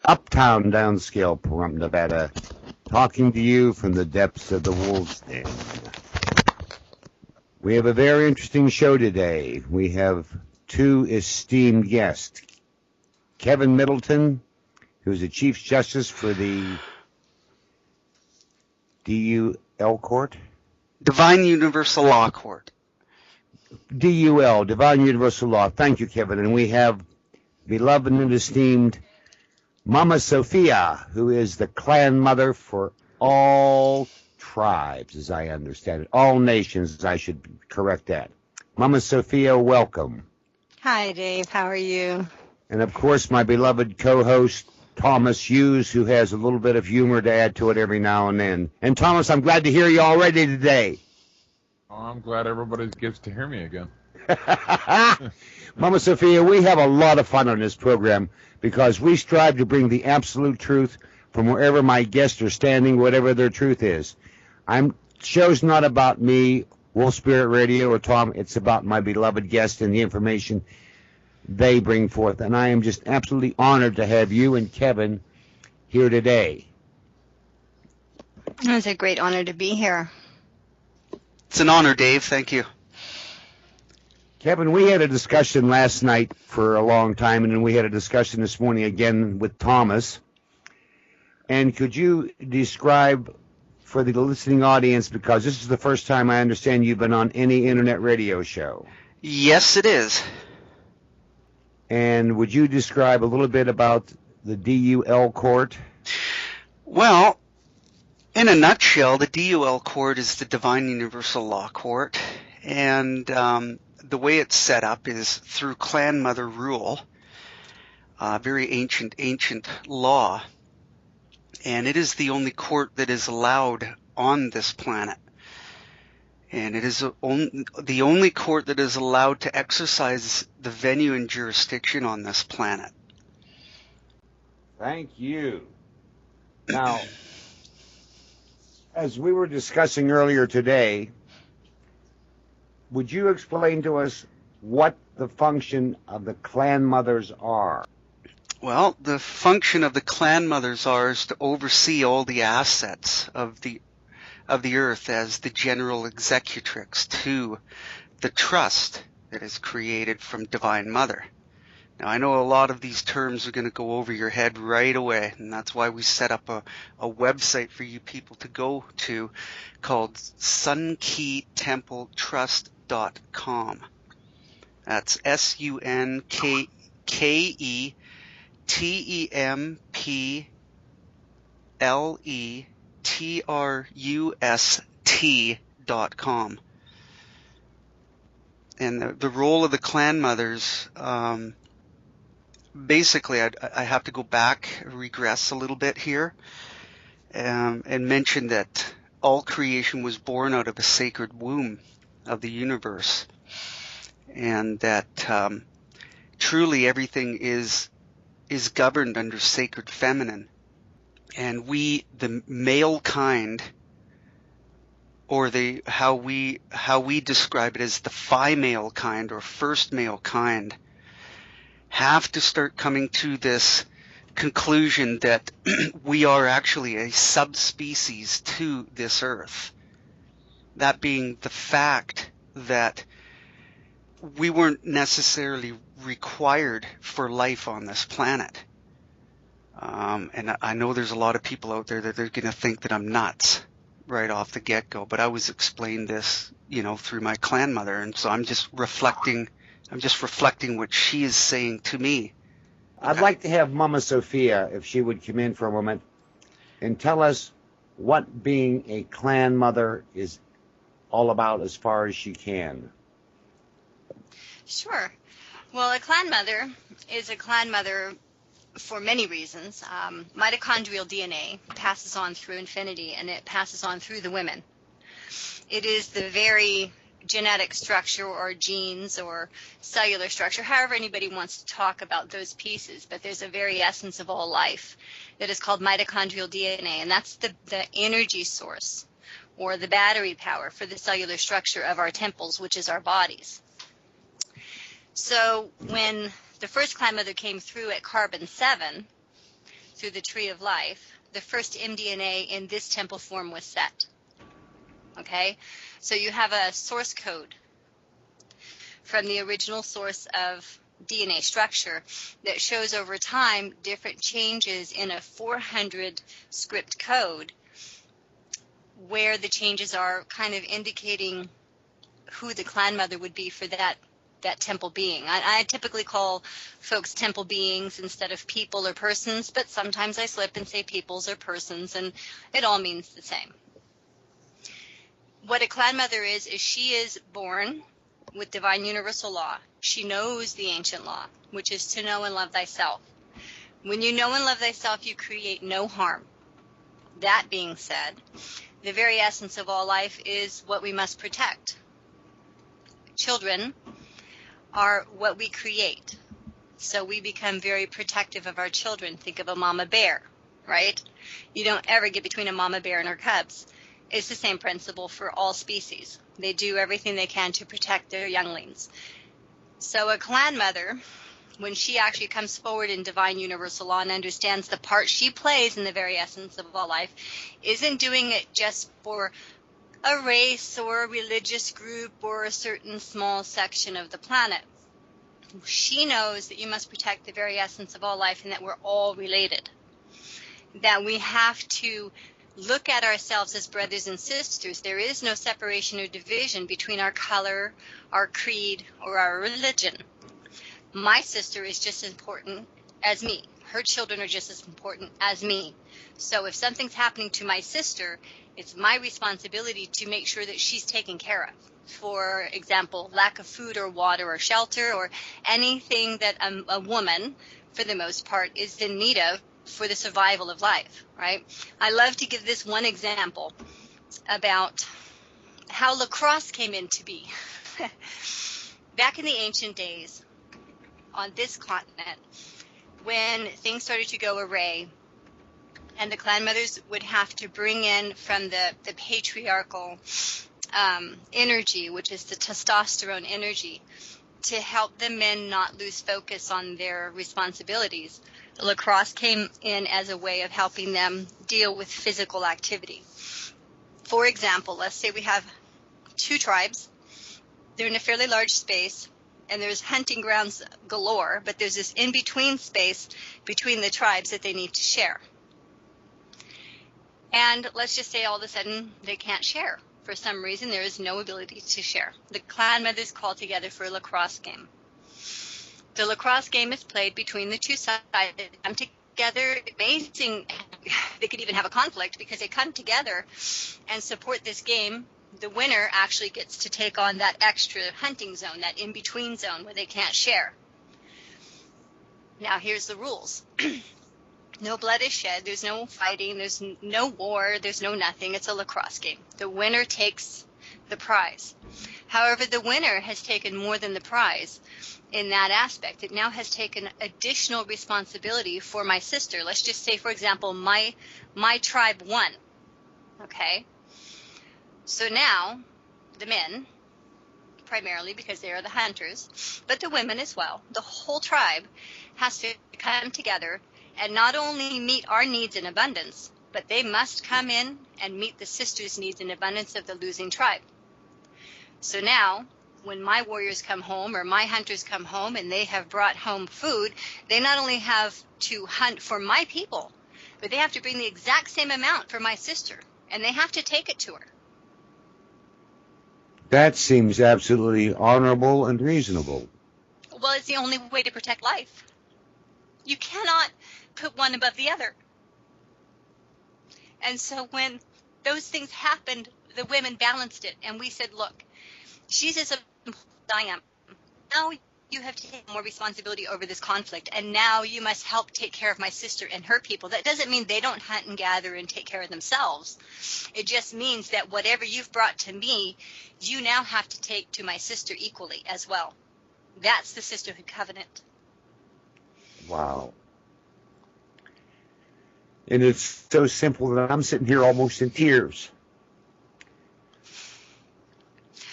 Uptown, downscale, Pahrump, Nevada, talking to you from the depths of the wolf's den. We have a very interesting show today. We have two esteemed guests. Kevin Middleton, who's the Chief Justice for the DUL Court? Divine Universal Law Court. DUL, Divine Universal Law. Thank you, Kevin. And we have beloved and esteemed Momma Sophia, who is the Clanmother for all tribes, as I understand it. All nations, I should correct that. Momma Sophia, welcome. Hi, Dave. How are you? And, of course, my beloved co-host, Thomas Hughes, who has a little bit of humor to add to it every now and then. And, Thomas, I'm glad to hear you already today. Oh, I'm glad everybody gets to hear me again. Momma Sophia, we have a lot of fun on this program because we strive to bring the absolute truth from wherever my guests are standing, whatever their truth is. Show's not about me, Wolf Spirit Radio, or Tom. It's about my beloved guests and the information they bring forth. And I am just absolutely honored to have you and Kevin here today. It's a great honor to be here. It's an honor, Dave. Thank you. Kevin, we had a discussion last night for a long time, and then we had a discussion this morning again with Thomas. And could you describe for the listening audience, because this is the first time I understand you've been on any internet radio show? Yes, it is. And would you describe a little bit about the DUL Court? Well, in a nutshell, the DUL Court is the Divine Universal Law Court, and the way it's set up is through Clanmother rule, very ancient law, and it is the only court that is allowed on this planet. And it is the only court that is allowed to exercise the venue and jurisdiction on this planet. Thank you. Now, as we were discussing earlier today, would you explain to us what the function of the Clanmothers are? Well, the function of the Clanmothers is to oversee all the assets of the earth as the general executrix to the trust that is created from Divine Mother. Now, I know a lot of these terms are going to go over your head right away, and that's why we set up a website for you people to go to called SunkeTempleTrust.com. That's SunkeTempleTrust.com. And the role of the Clanmothers, basically, I have to go back, regress a little bit here, and mention that all creation was born out of a sacred womb of the universe, and that truly everything is governed under sacred feminine, and we, the male kind, or how we describe it as the phi male kind or first male kind, have to start coming to this conclusion that we are actually a subspecies to this earth. That being the fact that we weren't necessarily required for life on this planet. And I know there's a lot of people out there that they're going to think that I'm nuts right off the get-go, but I was explained this, through my Clanmother, and so I'm just reflecting what she is saying to me. I'd like to have Momma Sophia, if she would come in for a moment, and tell us what being a Clanmother is all about as far as she can. Sure. Well, a Clanmother is a Clanmother for many reasons. Mitochondrial DNA passes on through infinity, and it passes on through the women. It is the very genetic structure or genes or cellular structure, however anybody wants to talk about those pieces, but there's a very essence of all life that is called mitochondrial DNA, and that's the energy source or the battery power for the cellular structure of our temples, which is our bodies. So when the first Clanmother came through at carbon 7, through the tree of life, the first mDNA in this temple form was set. Okay? So you have a source code from the original source of DNA structure that shows over time different changes in a 400 script code, where the changes are kind of indicating who the clan mother would be for that temple being. I typically call folks temple beings instead of people or persons, but sometimes I slip and say peoples or persons, and it all means the same. What a clan mother is she is born with divine universal law. She knows the ancient law, which is to know and love thyself. When you know and love thyself, you create no harm. That being said, the very essence of all life is what we must protect. Children are what we create. So we become very protective of our children. Think of a mama bear, right? You don't ever get between a mama bear and her cubs. It's the same principle for all species. They do everything they can to protect their younglings. So a clan mother, when she actually comes forward in divine universal law and understands the part she plays in the very essence of all life, isn't doing it just for a race or a religious group or a certain small section of the planet. She knows that you must protect the very essence of all life and that we're all related. That we have to look at ourselves as brothers and sisters. There is no separation or division between our color, our creed, or our religion. My sister is just as important as me. Her children are just as important as me. So if something's happening to my sister, it's my responsibility to make sure that she's taken care of. For example, lack of food or water or shelter or anything that a woman, for the most part, is in need of for the survival of life, right? I love to give this one example about how lacrosse came into be. Back in the ancient days, on this continent, when things started to go awry, and the clan mothers would have to bring in from the patriarchal energy, which is the testosterone energy, to help the men not lose focus on their responsibilities. The lacrosse came in as a way of helping them deal with physical activity. For example, let's say we have two tribes. They're in a fairly large space, and there's hunting grounds galore, but there's this in-between space between the tribes that they need to share. And let's just say all of a sudden they can't share. For some reason, there is no ability to share. The clan mothers call together for a lacrosse game. The lacrosse game is played between the two sides. They come together. Amazing. They could even have a conflict because they come together and support this game. The winner actually gets to take on that extra hunting zone, that in-between zone where they can't share. Now, here's the rules. No blood is shed. There's no fighting. There's no war. There's no nothing. It's a lacrosse game. The winner takes the prize. However, the winner has taken more than the prize in that aspect. It now has taken additional responsibility for my sister. Let's just say, for example, my tribe won. Okay? So now, the men, primarily because they are the hunters, but the women as well, the whole tribe has to come together and not only meet our needs in abundance, but they must come in and meet the sisters' needs in abundance of the losing tribe. So now, when my warriors come home or my hunters come home and they have brought home food, they not only have to hunt for my people, but they have to bring the exact same amount for my sister, and they have to take it to her. That seems absolutely honorable and reasonable. Well, it's the only way to protect life. You cannot put one above the other. And so when those things happened, the women balanced it, and we said, look, she's as important as I am. Now you have to take more responsibility over this conflict, and now you must help take care of my sister and her people. That doesn't mean they don't hunt and gather and take care of themselves. It just means that whatever you've brought to me, you now have to take to my sister equally as well. That's the Sisterhood Covenant. Wow. And it's so simple that I'm sitting here almost in tears.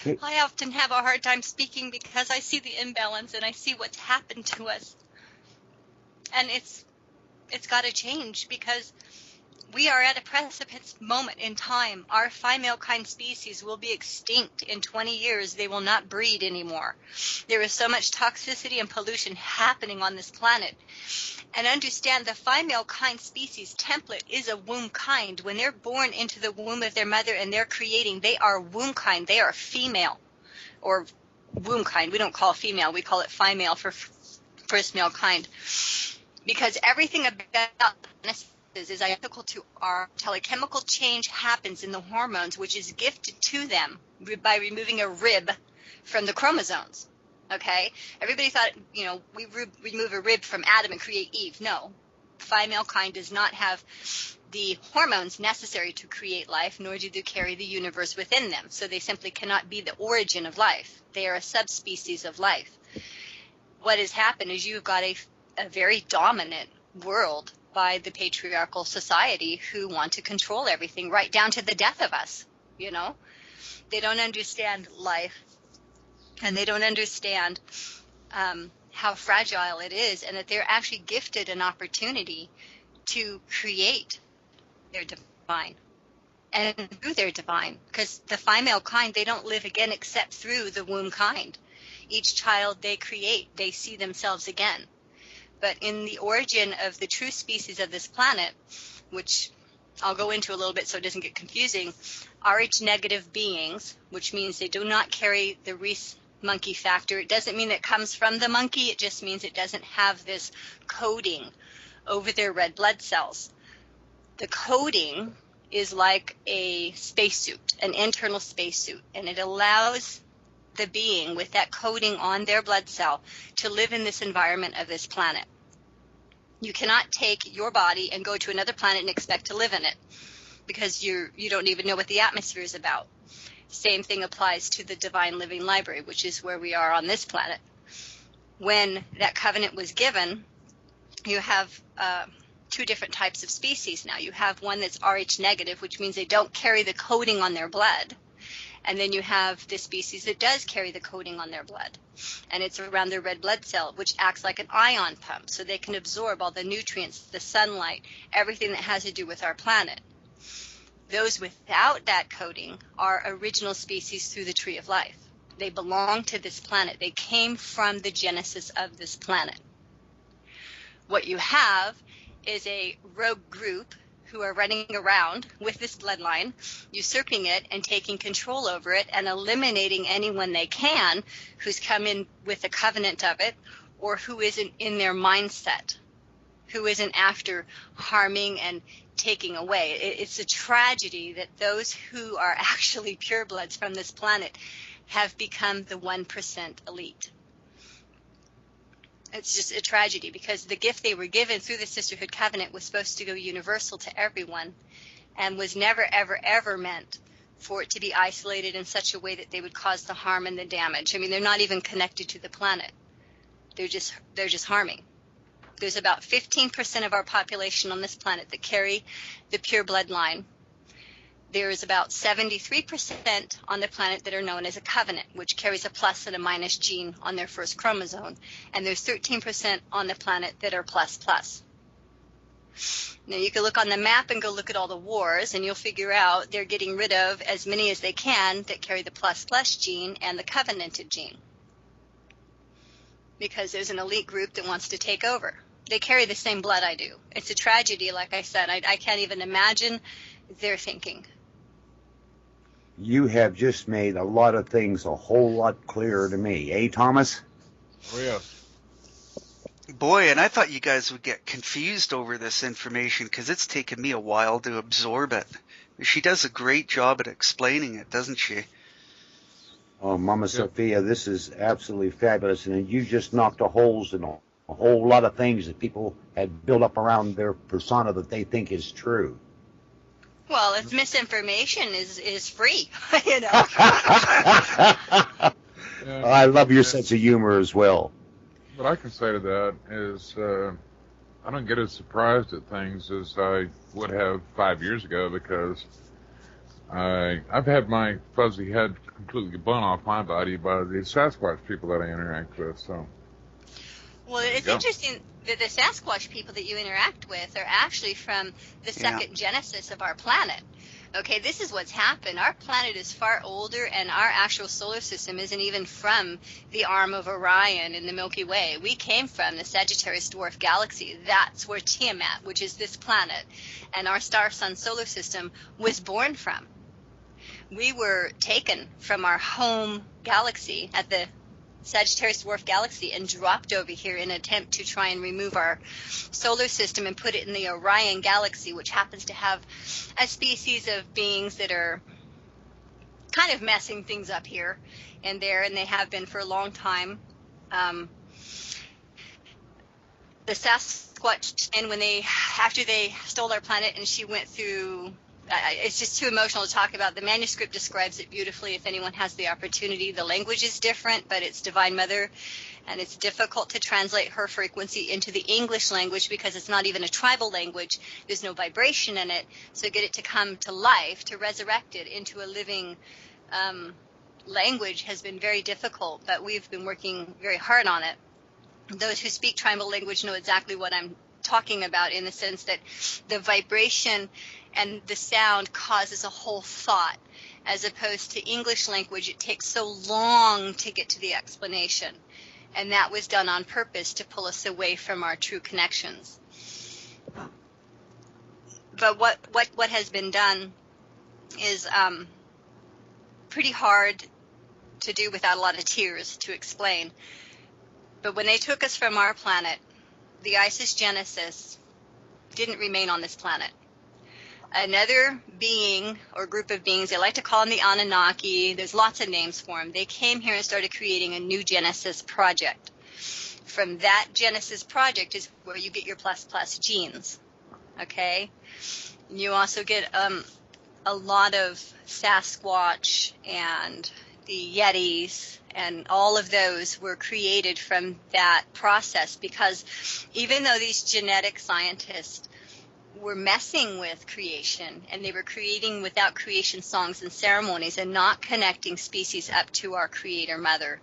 I often have a hard time speaking because I see the imbalance and I see what's happened to us. And it's It's got to change because we are at a precipice moment in time. Our female kind species will be extinct in 20 years. They will not breed anymore. There is so much toxicity and pollution happening on this planet. And understand the female kind species template is a womb kind. When they're born into the womb of their mother and they're creating, they are womb kind. They are female or womb kind. We don't call it female. We call it female for first male kind. Because everything about is identical to our chemical change happens in the hormones, which is gifted to them by removing a rib from the chromosomes. Okay? Everybody thought, we remove a rib from Adam and create Eve. No. Female kind does not have the hormones necessary to create life, nor do they carry the universe within them. So they simply cannot be the origin of life. They are a subspecies of life. What has happened is you've got a very dominant world by the patriarchal society who want to control everything right down to the death of us. They don't understand life, and they don't understand how fragile it is, and that they're actually gifted an opportunity to create their divine and through their divine, because the female kind, they don't live again except through the womb kind. Each child they create, they see themselves again. But in the origin of the true species of this planet, which I'll go into a little bit so it doesn't get confusing, Rh negative beings, which means they do not carry the Reese monkey factor. It doesn't mean it comes from the monkey. It just means it doesn't have this coding over their red blood cells. The coding is like a spacesuit, an internal spacesuit, and it allows the being with that coding on their blood cell to live in this environment of this planet. You cannot take your body and go to another planet and expect to live in it because you don't even know what the atmosphere is about. Same thing applies to the Divine Living Library, which is where we are on this planet. When that covenant was given, you have two different types of species now. You have one that's Rh negative, which means they don't carry the coding on their blood. And then you have this species that does carry the coating on their blood. And it's around their red blood cell, which acts like an ion pump. So they can absorb all the nutrients, the sunlight, everything that has to do with our planet. Those without that coating are original species through the tree of life. They belong to this planet. They came from the genesis of this planet. What you have is a rogue group who are running around with this bloodline, usurping it and taking control over it and eliminating anyone they can who's come in with a covenant of it or who isn't in their mindset, who isn't after harming and taking away. It's a tragedy that those who are actually purebloods from this planet have become the 1% elite. It's just a tragedy because the gift they were given through the Sisterhood Covenant was supposed to go universal to everyone and was never, ever, ever meant for it to be isolated in such a way that they would cause the harm and the damage. I mean, they're not even connected to the planet. They're just harming. There's about 15% of our population on this planet that carry the pure bloodline. There is about 73% on the planet that are known as a covenant, which carries a plus and a minus gene on their first chromosome. And there's 13% on the planet that are plus. Now, you can look on the map and go look at all the wars, and you'll figure out they're getting rid of as many as they can that carry the plus gene and the covenanted gene. Because there's an elite group that wants to take over. They carry the same blood I do. It's a tragedy, like I said. I can't even imagine their thinking. You have just made a lot of things a whole lot clearer to me. Eh, Thomas? Oh, yes. Boy, and I thought you guys would get confused over this information because it's taken me a while to absorb it. She does a great job at explaining it, doesn't she? Oh, Momma Sophia, this is absolutely fabulous. And you just knocked the holes in a whole lot of things that people had built up around their persona that they think is true. Well, if misinformation is free, I love your sense of humor as well. What I can say to that is I don't get as surprised at things as I would have 5 years ago because I've had my fuzzy head completely blown off my body by the Sasquatch people that I interact with. So Well, it's interesting that the Sasquatch people that you interact with are actually from the second Genesis of our planet. Okay, this is what's happened. Our planet is far older, and our actual solar system isn't even from the arm of Orion in the Milky Way. We came from the Sagittarius dwarf galaxy. That's where Tiamat, which is this planet, and our star-sun solar system was born from. We were taken from our home galaxy at the Sagittarius dwarf galaxy and dropped over here in an attempt to try and remove our solar system and put it in the Orion galaxy, which happens to have a species of beings that are kind of messing things up here and there, and they have been for a long time. The Sasquatch, and after they stole our planet and she went through, it's just too emotional to talk about. The manuscript describes it beautifully if anyone has the opportunity. The language is different, but it's Divine Mother, and it's difficult to translate her frequency into the English language because it's not even a tribal language. There's no vibration in it. So get it to come to life, to resurrect it into a living language has been very difficult, but we've been working very hard on it. Those who speak tribal language know exactly what I'm talking about, in the sense that the vibration and the sound causes a whole thought, as opposed to English language. It takes so long to get to the explanation, and that was done on purpose to pull us away from our true connections. But what has been done is pretty hard to do without a lot of tears to explain. But when they took us from our planet, the Isis Genesis didn't remain on this planet. Another being or group of beings, they like to call them the Anunnaki, there's lots of names for them, they came here and started creating a new Genesis project. From that Genesis project is where you get your plus genes, okay? You also get a lot of Sasquatch and the Yetis, and all of those were created from that process, because even though these genetic scientists were messing with creation, and they were creating without creation songs and ceremonies and not connecting species up to our Creator Mother,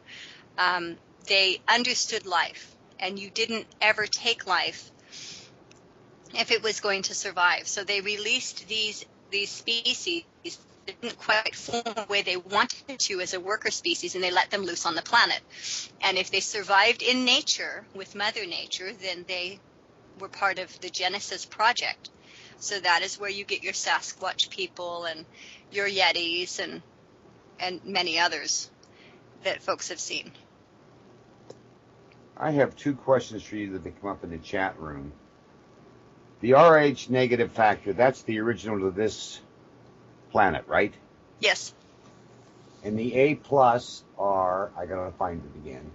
they understood life, and you didn't ever take life if it was going to survive. So they released these species that didn't quite form the way they wanted to as a worker species, and they let them loose on the planet. And if they survived in nature with Mother Nature, then they were part of the Genesis project. So that is where you get your Sasquatch people and your Yetis and many others that folks have seen. I have two questions for you that they come up in the chat room. The RH negative factor, that's the original to this planet, right? Yes. And the A plus are, I gotta find it again.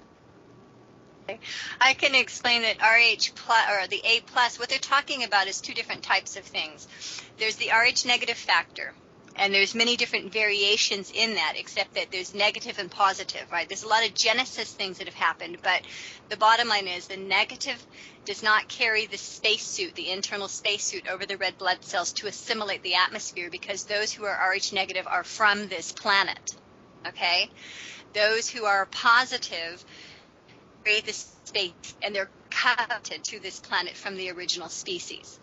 I can explain that RH plus, or the A plus, what they're talking about is two different types of things. There's the RH negative factor, and there's many different variations in that, except that there's negative and positive, right? There's a lot of Genesis things that have happened, but the bottom line is the negative does not carry the spacesuit, the internal spacesuit over the red blood cells to assimilate the atmosphere, because those who are RH negative are from this planet, okay? Those who are positive create this space, and they're counted to this planet from the original species.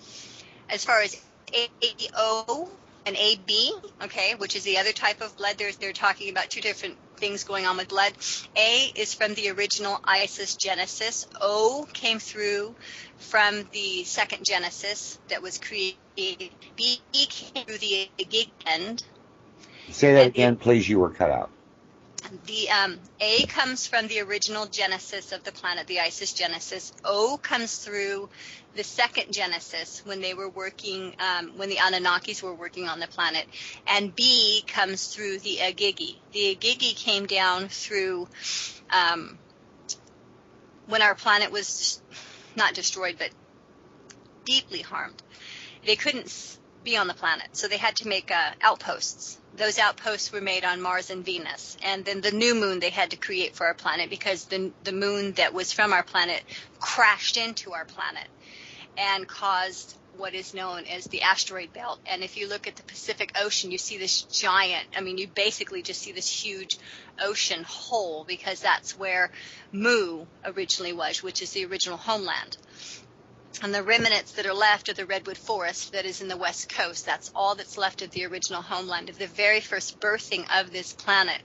As far as AO and AB, okay, which is the other type of blood, they're talking about two different things going on with blood. A is from the original Isis Genesis. O came through from the second Genesis that was created. B came through the gig end. Say that again, please. You were cut out. The A comes from the original Genesis of the planet, the Isis Genesis. O comes through the second Genesis when they were working, when the Anunnakis were working on the planet. And B comes through the Agigi. The Agigi came down through when our planet was not destroyed, but deeply harmed. They couldn't be on the planet, so they had to make outposts. Those outposts were made on Mars and Venus, and then the new moon they had to create for our planet, because the moon that was from our planet crashed into our planet and caused what is known as the asteroid belt. And if you look at the Pacific Ocean, you see this giant, you basically just see this huge ocean hole, because that's where Mu originally was, which is the original homeland. And the remnants that are left are the redwood forest that is in the west coast. That's all that's left of the original homeland, of the very first birthing of this planet.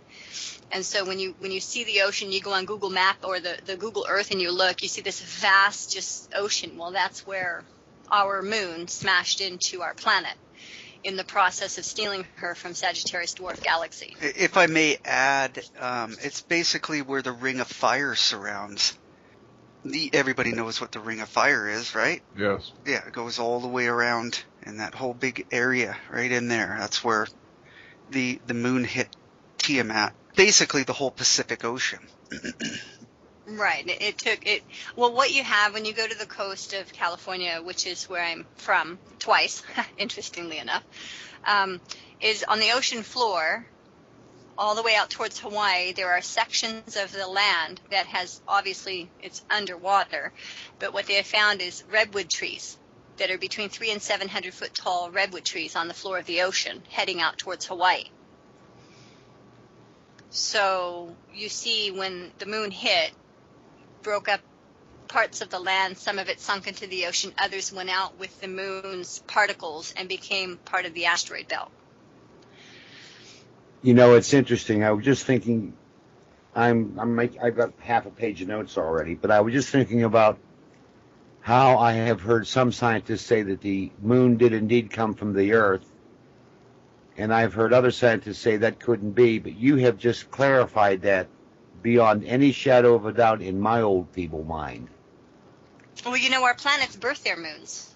And so when you see the ocean, you go on Google Map or the Google Earth and you look, you see this vast just ocean. Well, that's where our moon smashed into our planet in the process of stealing her from Sagittarius Dwarf Galaxy. If I may add, it's basically where the Ring of Fire surrounds. Everybody knows what the Ring of Fire is, right? Yes. Yeah, it goes all the way around in that whole big area right in there. That's where the moon hit Tiamat. Basically the whole Pacific Ocean. Right. Well, what you have when you go to the coast of California, which is where I'm from twice, interestingly enough, is on the ocean floor, all the way out towards Hawaii, there are sections of the land that has, obviously, it's underwater, but what they have found is redwood trees that are between 300 and 700 foot tall redwood trees on the floor of the ocean heading out towards Hawaii. So you see when the moon hit, broke up parts of the land, some of it sunk into the ocean, others went out with the moon's particles and became part of the asteroid belt. It's interesting. I was just thinking, I've got half a page of notes already, but I was just thinking about how I have heard some scientists say that the moon did indeed come from the Earth, and I've heard other scientists say that couldn't be, but you have just clarified that beyond any shadow of a doubt in my old feeble mind. Well, our planets birth their moons.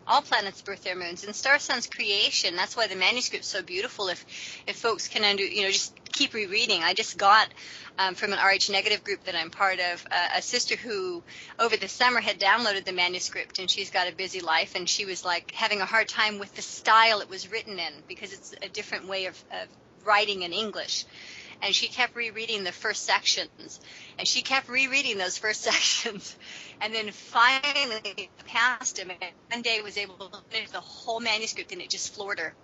All planets birth their moons. In Star Sun's creation, that's why the manuscript's so beautiful. If folks can just keep rereading. I just got from an RH negative group that I'm part of, a sister who over the summer had downloaded the manuscript, and she's got a busy life, and she was like having a hard time with the style it was written in, because it's a different way of writing in English. And she kept rereading the first sections, and she kept rereading those first sections, and then finally passed him, and one day was able to finish the whole manuscript, and it just floored her.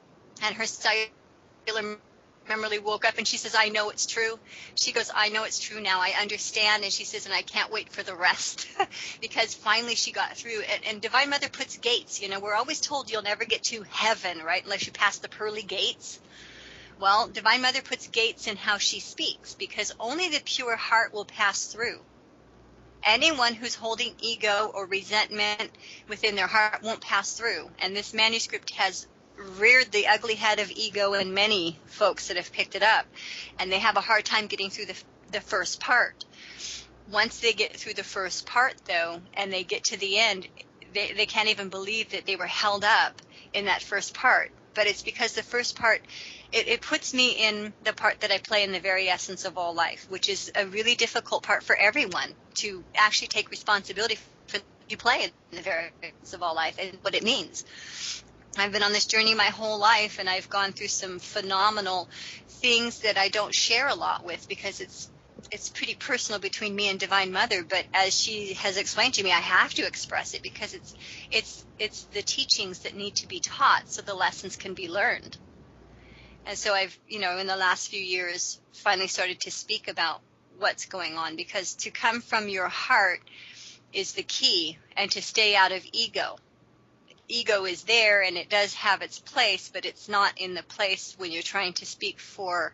And her cellular memory woke up, and she says, I know it's true. She goes, I know it's true now. I understand. And she says, and I can't wait for the rest, because finally she got through. And Divine Mother puts gates. We're always told you'll never get to heaven, right, unless you pass the pearly gates. Well, Divine Mother puts gates in how she speaks, because only the pure heart will pass through. Anyone who's holding ego or resentment within their heart won't pass through. And this manuscript has reared the ugly head of ego in many folks that have picked it up. And they have a hard time getting through the first part. Once they get through the first part, though, and they get to the end, they can't even believe that they were held up in that first part. But it's because the first part, it puts me in the part that I play in the very essence of all life, which is a really difficult part for everyone to actually take responsibility for you play in the very essence of all life and what it means. I've been on this journey my whole life, and I've gone through some phenomenal things that I don't share a lot with, because it's pretty personal between me and Divine Mother. But as she has explained to me, I have to express it, because it's the teachings that need to be taught so the lessons can be learned. And so I've, in the last few years, finally started to speak about what's going on, because to come from your heart is the key, and to stay out of ego. Ego is there, and it does have its place, but it's not in the place when you're trying to speak for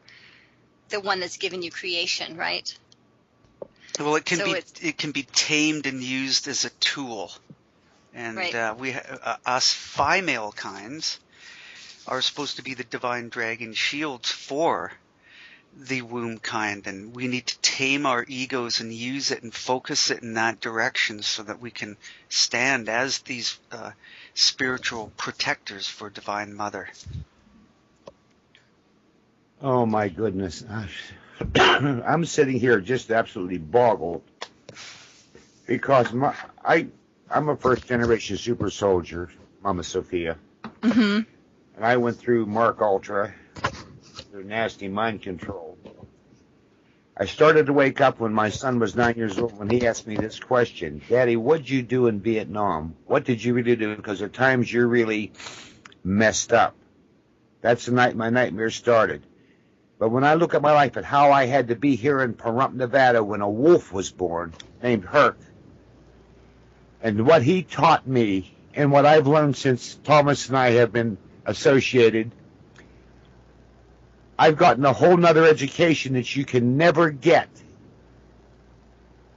the one that's given you creation, right? Well, it can be tamed and used as a tool. And right. Us female kinds are supposed to be the divine dragon shields for the womb kind, and we need to tame our egos and use it and focus it in that direction so that we can stand as these spiritual protectors for Divine Mother. Oh my goodness. I'm sitting here just absolutely boggled, because I'm a first generation super soldier, Momma Sophia. Mm-hmm. And I went through Mark Ultra, through nasty mind control. I started to wake up when my son was 9 years old when he asked me this question. Daddy, what'd you do in Vietnam? What did you really do? Because at times you're really messed up. That's the night my nightmare started. But when I look at my life and how I had to be here in Pahrump, Nevada when a wolf was born named Herc, and what he taught me and what I've learned since Thomas and I have been associated, I've gotten a whole nother education that you can never get.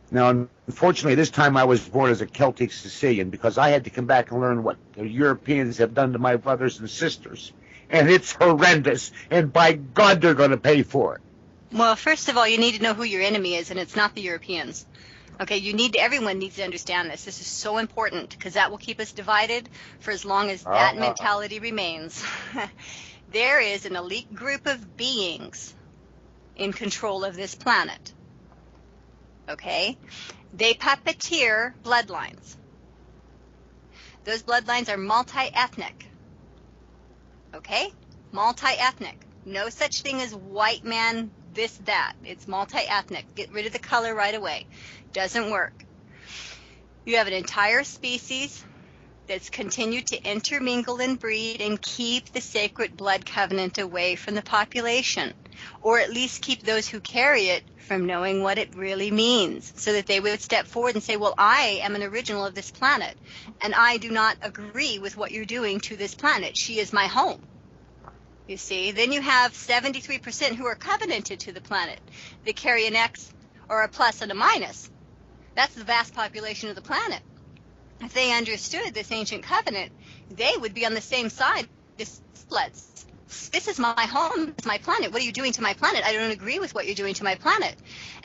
Now, unfortunately, this time I was born as a Celtic Sicilian because I had to come back and learn what the Europeans have done to my brothers and sisters. And it's horrendous, and by God, they're going to pay for it. Well, first of all, you need to know who your enemy is, and it's not the Europeans. Okay, everyone needs to understand this. This is so important because that will keep us divided for as long as that mentality remains. There is an elite group of beings in control of this planet. Okay? They puppeteer bloodlines. Those bloodlines are multi-ethnic. Okay? Multi-ethnic. No such thing as white man, this, that. It's multi-ethnic. Get rid of the color right away. Doesn't work. You have an entire species that's continued to intermingle and breed and keep the sacred blood covenant away from the population, or at least keep those who carry it from knowing what it really means, so that they would step forward and say, well, I am an original of this planet, and I do not agree with what you're doing to this planet. She is my home. You see, then you have 73% who are covenanted to the planet. They carry an X or a plus and a minus. That's the vast population of the planet. If they understood this ancient covenant, they would be on the same side. This is my home, it's my planet. What are you doing to my planet? I don't agree with what you're doing to my planet.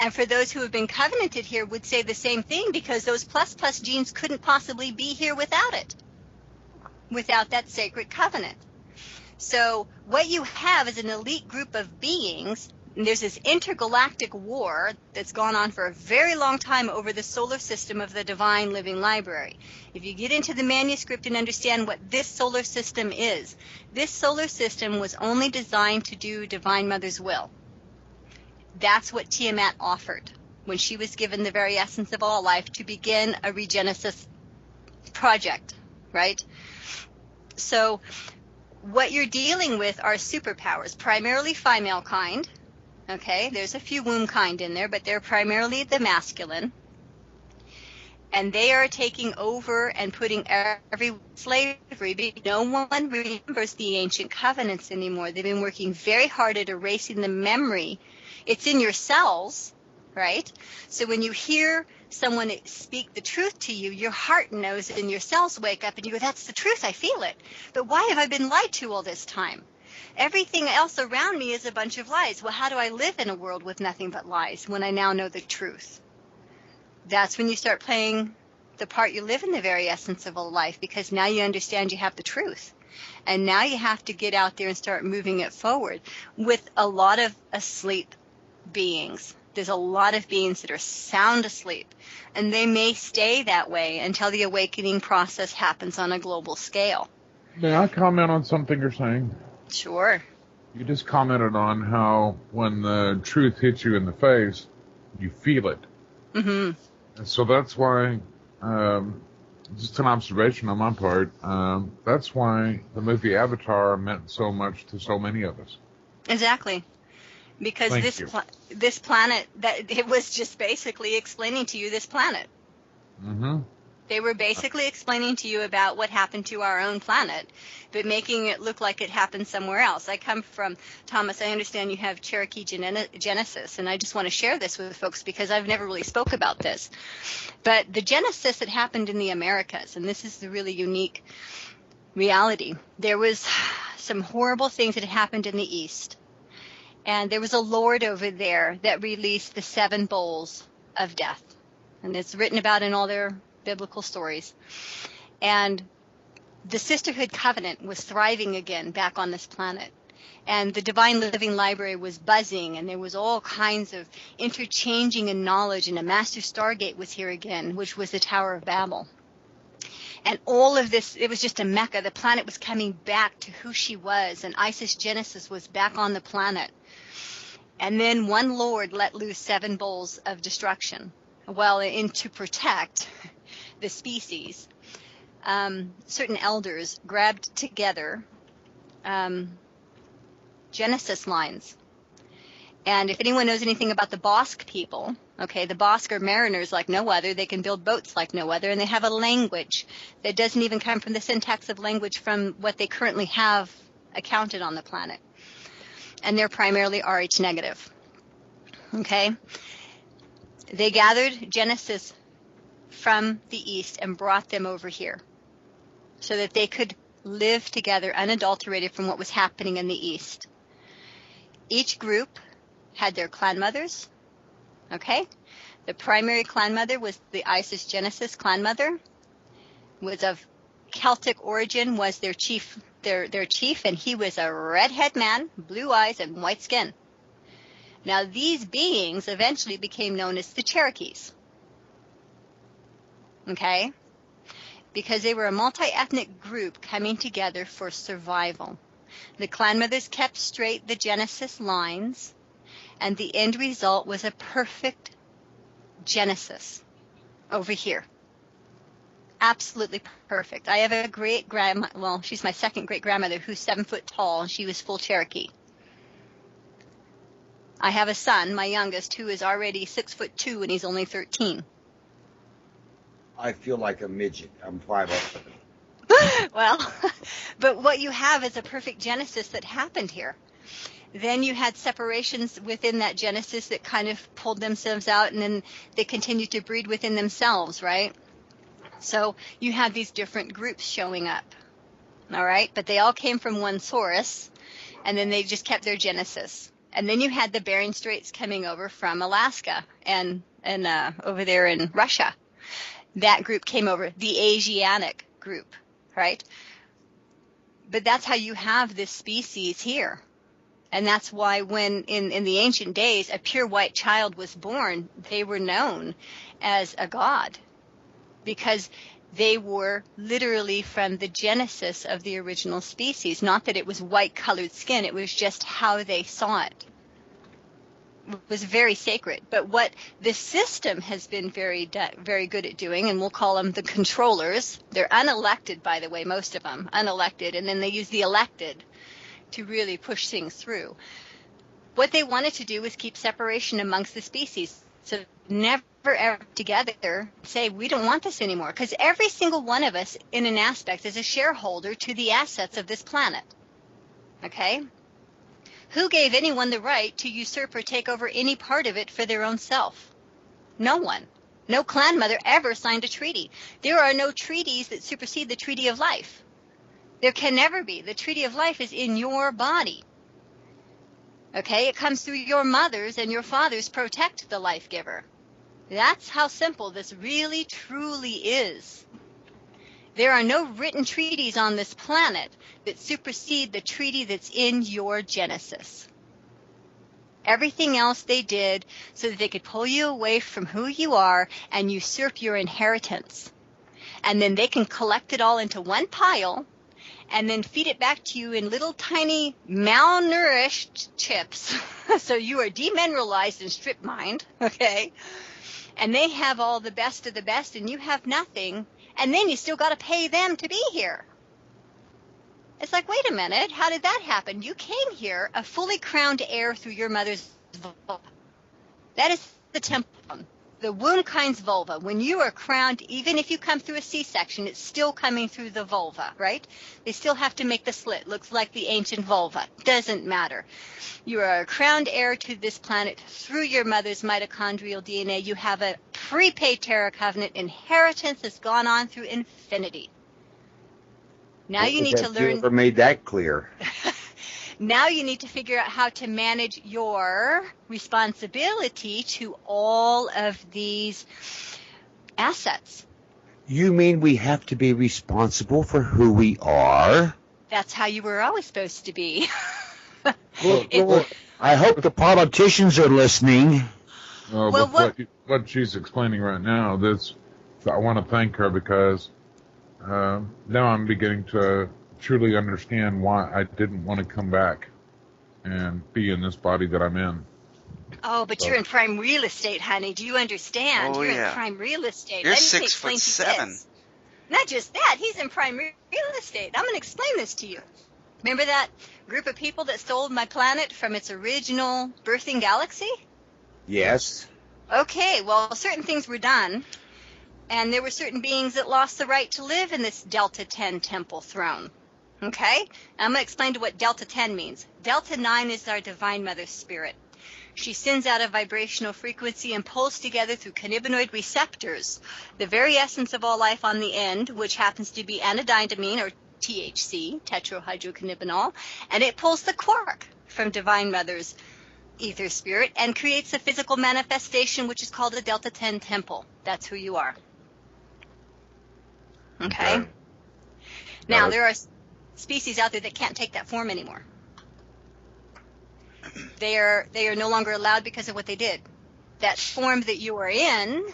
And for those who have been covenanted here would say the same thing, because those plus genes couldn't possibly be here without it, without that sacred covenant. So what you have is an elite group of beings. And there's this intergalactic war that's gone on for a very long time over the solar system of the divine living library. If you get into the manuscript and understand what this solar system is, this solar system was only designed to do Divine Mother's will. That's what Tiamat offered when she was given the very essence of all life to begin a regenesis project, right? So what you're dealing with are superpowers, primarily female kind. Okay, there's a few womb kind in there, but they're primarily the masculine. And they are taking over and putting every slavery. No one remembers the ancient covenants anymore. They've been working very hard at erasing the memory. It's in your cells, right? So when you hear someone speak the truth to you, your heart knows it and your cells wake up and you go, that's the truth, I feel it. But why have I been lied to all this time? Everything else around me is a bunch of lies. Well, how do I live in a world with nothing but lies when I now know the truth? That's when you start playing the part you live in the very essence of a life, because now you understand you have the truth. And now you have to get out there and start moving it forward with a lot of asleep beings. There's a lot of beings that are sound asleep, and they may stay that way until the awakening process happens on a global scale. May I comment on something you're saying? Sure. You just commented on how when the truth hits you in the face, you feel it. Mm-hmm. And so that's why, just an observation on my part, that's why the movie Avatar meant so much to so many of us. Exactly. Because this planet, that it was just basically explaining to you this planet. Mm-hmm. They were basically explaining to you about what happened to our own planet, but making it look like it happened somewhere else. I come from, Thomas, I understand you have Cherokee Genesis, and I just want to share this with folks because I've never really spoke about this. But the Genesis that happened in the Americas, and this is the really unique reality, there was some horrible things that had happened in the East. And there was a lord over there that released the 7 bowls of death. And it's written about in all their biblical stories. And the Sisterhood Covenant was thriving again back on this planet. And the Divine Living Library was buzzing, and there was all kinds of interchanging in knowledge, and a Master Stargate was here again, which was the Tower of Babel. And all of this, it was just a mecca. The planet was coming back to who she was, and Isis Genesis was back on the planet. And then one lord let loose 7 bowls of destruction. Well, to protect the species, certain elders grabbed together Genesis lines. And if anyone knows anything about the Basque people, okay, the Basque are mariners like no other. They can build boats like no other, and they have a language that doesn't even come from the syntax of language from what they currently have accounted on the planet. And they're primarily Rh negative. Okay? They gathered Genesis from the east and brought them over here so that they could live together unadulterated from what was happening in the east. Each group had their clanmothers. Okay? The primary clanmother was the Isis Genesis clanmother, was of Celtic origin, was their chief, and he was a redhead man, blue eyes, and white skin. Now, these beings eventually became known as the Cherokees. Okay? Because they were a multi-ethnic group coming together for survival. The clanmothers kept straight the Genesis lines, and the end result was a perfect Genesis over here. Absolutely perfect. I have a great-grandma, well, she's my second great-grandmother, who's 7 foot tall, and she was full Cherokee. I have a son, my youngest, who is already 6'2", and he's only 13. I feel like a midget. I'm 5'11". Well, but what you have is a perfect Genesis that happened here. Then you had separations within that Genesis that kind of pulled themselves out, and then they continued to breed within themselves, right? So you have these different groups showing up, all right? But they all came from one source, and then they just kept their Genesis. And then you had the Bering Straits coming over from Alaska and over there in Russia. That group came over, the Asiatic group, right? But that's how you have this species here. And that's why when in the ancient days a pure white child was born, they were known as a god, because they were literally from the genesis of the original species. Not that it was white-colored skin, it was just how they saw it. It was very sacred. But what the system has been very good at doing, and we'll call them the controllers, they're unelected, by the way, most of them, unelected, and then they use the elected to really push things through. What they wanted to do was keep separation amongst the species. So never ever together say, we don't want this anymore. Because every single one of us, in an aspect, is a shareholder to the assets of this planet. Okay? Who gave anyone the right to usurp or take over any part of it for their own self? No one. No clanmother ever signed a treaty. There are no treaties that supersede the Treaty of Life. There can never be. The Treaty of Life is in your body. Okay? It comes through your mothers and your fathers protect the life giver. That's how simple this really, truly is. There are no written treaties on this planet that supersede the treaty that's in your Genesis. Everything else they did so that they could pull you away from who you are and usurp your inheritance. And then they can collect it all into one pile and then feed it back to you in little tiny malnourished chips. So you are demineralized and strip mined, okay? And they have all the best of the best and you have nothing. And then you still got to pay them to be here. It's like, wait a minute, how did that happen? You came here a fully crowned heir through your mother's vulva. That is the templum, the womb-kind's vulva. When you are crowned, even if you come through a C-section, it's still coming through the vulva, right? They still have to make the slit. Looks like the ancient vulva. Doesn't matter. You are a crowned heir to this planet through your mother's mitochondrial DNA. You have a prepaid Cherokee Covenant inheritance that's gone on through infinity. Now you need to learn. Whoever made that clear. Now you need to figure out how to manage your responsibility to all of these assets. You mean we have to be responsible for who we are? That's how you were always supposed to be. Well, I hope the politicians are listening. What she's explaining right now, I want to thank her because now I'm beginning to truly understand why I didn't want to come back and be in this body that I'm in. Oh, but you're in prime real estate, honey. Do you understand? Oh, You're yeah. in prime real estate. You're Let me explain to you 6'7". this. Not just that, he's in prime real estate. I'm going to explain this to you. Remember that group of people that stole my planet from its original birthing galaxy? Yes. Okay, well, certain things were done, and there were certain beings that lost the right to live in this Delta 10 temple throne. Okay? I'm going to explain to what Delta 10 means. Delta 9 is our Divine Mother Spirit. She sends out a vibrational frequency and pulls together through cannabinoid receptors the very essence of all life on the end, which happens to be anodynamine, or THC, tetrahydrocannabinol, and it pulls the quark from Divine Mother's ether spirit and creates a physical manifestation, which is called a Delta 10 temple. That's who you are. Okay? Now, there are species out there that can't take that form anymore. They are no longer allowed because of what they did. That form that you are in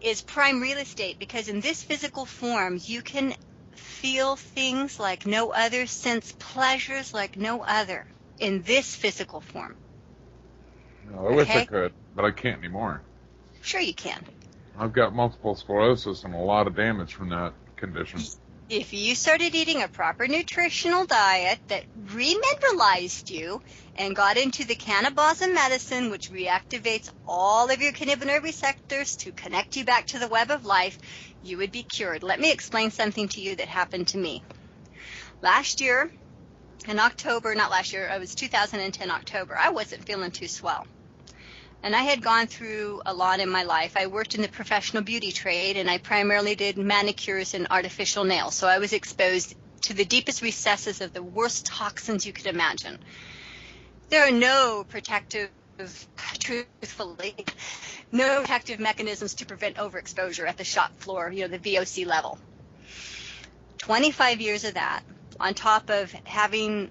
is prime real estate, because in this physical form you can feel things like no other, sense pleasures like no other in this physical form. I wish I could, but I can't anymore. Sure you can. I've got multiple sclerosis and a lot of damage from that condition. If you started eating a proper nutritional diet that remineralized you and got into the Kaneh Bosm medicine, which reactivates all of your cannabinoid receptors to connect you back to the web of life, you would be cured. Let me explain something to you that happened to me. Last year, in October, not last year, it was 2010 October, I wasn't feeling too swell. And I had gone through a lot in my life. I worked in the professional beauty trade, and I primarily did manicures and artificial nails. So I was exposed to the deepest recesses of the worst toxins you could imagine. There are no protective, truthfully, no protective mechanisms to prevent overexposure at the shop floor, the VOC level. 25 years of that, on top of having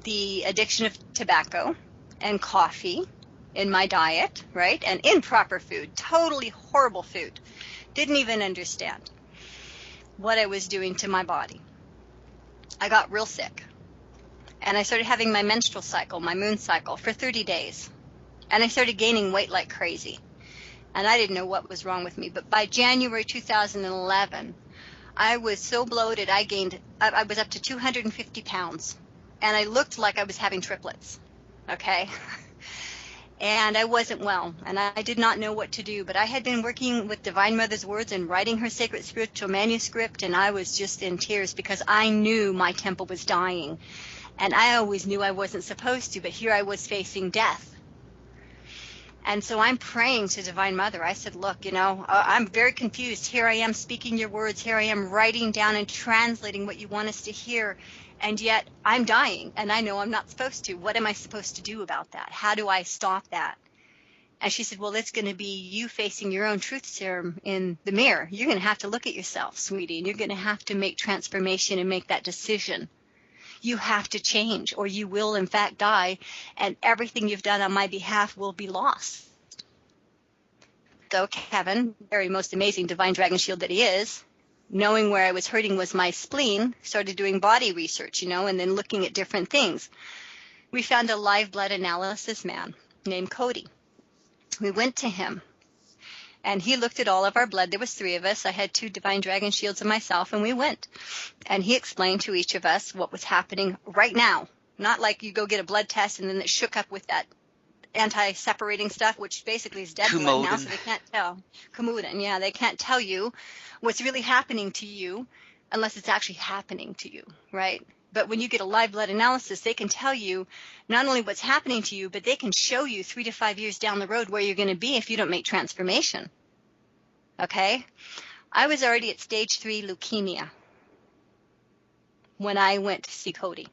the addiction of tobacco and coffee in my diet, right? And improper food, totally horrible food. Didn't even understand what I was doing to my body. I got real sick. And I started having my menstrual cycle, my moon cycle, for 30 days. And I started gaining weight like crazy. And I didn't know what was wrong with me. But by January 2011, I was so bloated, I was up to 250 pounds. And I looked like I was having triplets. Okay? And I wasn't well, and I did not know what to do. But I had been working with Divine Mother's words and writing her sacred spiritual manuscript, and I was just in tears because I knew my temple was dying. And I always knew I wasn't supposed to, but here I was facing death. And so I'm praying to Divine Mother. I said, look, I'm very confused. Here I am speaking your words. Here I am writing down and translating what you want us to hear. And yet I'm dying, and I know I'm not supposed to. What am I supposed to do about that? How do I stop that? And she said, well, it's going to be you facing your own truth serum in the mirror. You're going to have to look at yourself, sweetie, and you're going to have to make transformation and make that decision. You have to change, or you will, in fact, die, and everything you've done on my behalf will be lost. So Kevin, very most amazing divine dragon shield that he is, knowing where I was hurting was my spleen, started doing body research, and then looking at different things. We found a live blood analysis man named Cody. We went to him, and he looked at all of our blood. There was 3 of us. I had 2 divine dragon shields and myself, and we went. And he explained to each of us what was happening right now. Not like you go get a blood test and then it shook up with that anti-separating stuff, which basically is dead blood now, so they can't tell. Kumudin, yeah, they can't tell you what's really happening to you unless it's actually happening to you, right? But when you get a live blood analysis, they can tell you not only what's happening to you, but they can show you 3 to 5 years down the road where you're going to be if you don't make transformation. Okay? I was already at stage 3 leukemia when I went to see Cody.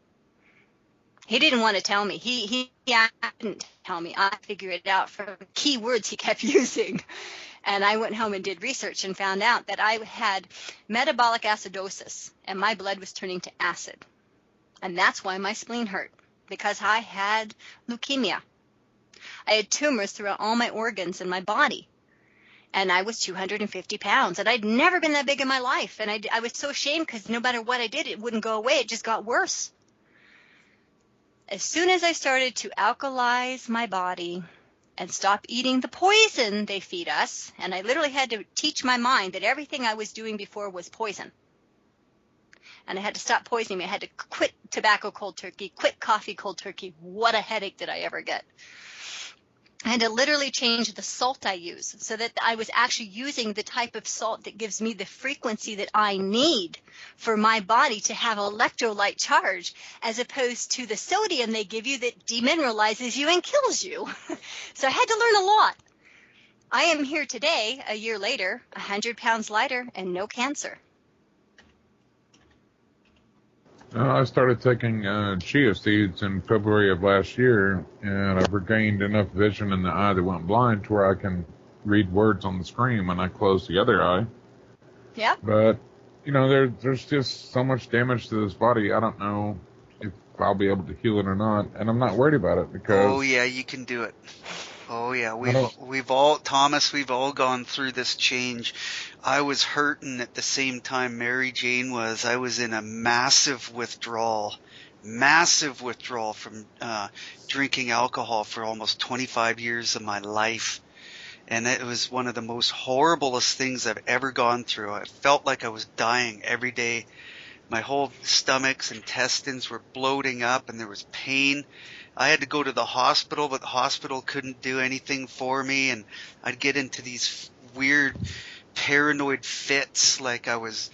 He didn't want to tell me. He didn't tell me. I figured it out from key words he kept using. And I went home and did research and found out that I had metabolic acidosis, and my blood was turning to acid. And that's why my spleen hurt, because I had leukemia. I had tumors throughout all my organs in my body. And I was 250 pounds, and I'd never been that big in my life. And I was so ashamed because no matter what I did, it wouldn't go away. It just got worse. as soon as I started to alkalize my body and stop eating the poison they feed us, and I literally had to teach my mind that everything I was doing before was poison. And I had to stop poisoning me. I had to quit tobacco cold turkey, quit coffee cold turkey. What a headache did I ever get. I had to literally change the salt I use so that I was actually using the type of salt that gives me the frequency that I need for my body to have electrolyte charge, as opposed to the sodium they give you that demineralizes you and kills you. So I had to learn a lot. I am here today, a year later, 100 pounds lighter and no cancer. I started taking chia seeds in February of last year, and I've regained enough vision in the eye that went blind to where I can read words on the screen when I close the other eye. Yeah. But, there's just so much damage to this body. I don't know if I'll be able to heal it or not, and I'm not worried about it because... Oh, yeah, you can do it. Oh, yeah, we've all gone through this change. I was hurting at the same time Mary Jane was. I was in a massive withdrawal from drinking alcohol for almost 25 years of my life. And it was one of the most horriblest things I've ever gone through. I felt like I was dying every day. My whole stomachs, intestines were bloating up, and there was pain. I had to go to the hospital, but the hospital couldn't do anything for me, and I'd get into these weird paranoid fits like I was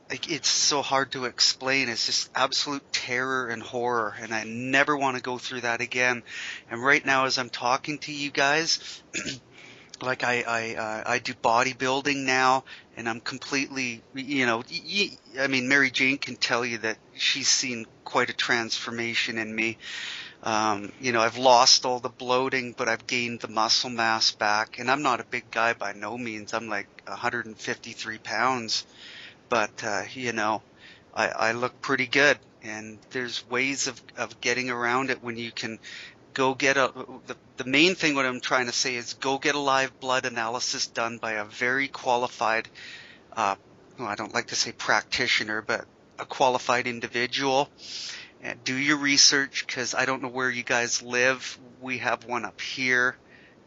it's so hard to explain. It's just absolute terror and horror, and I never want to go through that again. And right now, as I'm talking to you guys, like I do bodybuilding now, and I'm completely, Mary Jane can tell you that she's seen quite a transformation in me. I've lost all the bloating, but I've gained the muscle mass back, and I'm not a big guy by no means. I'm like 153 pounds, but I look pretty good, and there's ways of getting around it when you can go get the main thing what I'm trying to say is go get a live blood analysis done by a very qualified, I don't like to say practitioner, but a qualified individual. And do your research, because I don't know where you guys live. We have one up here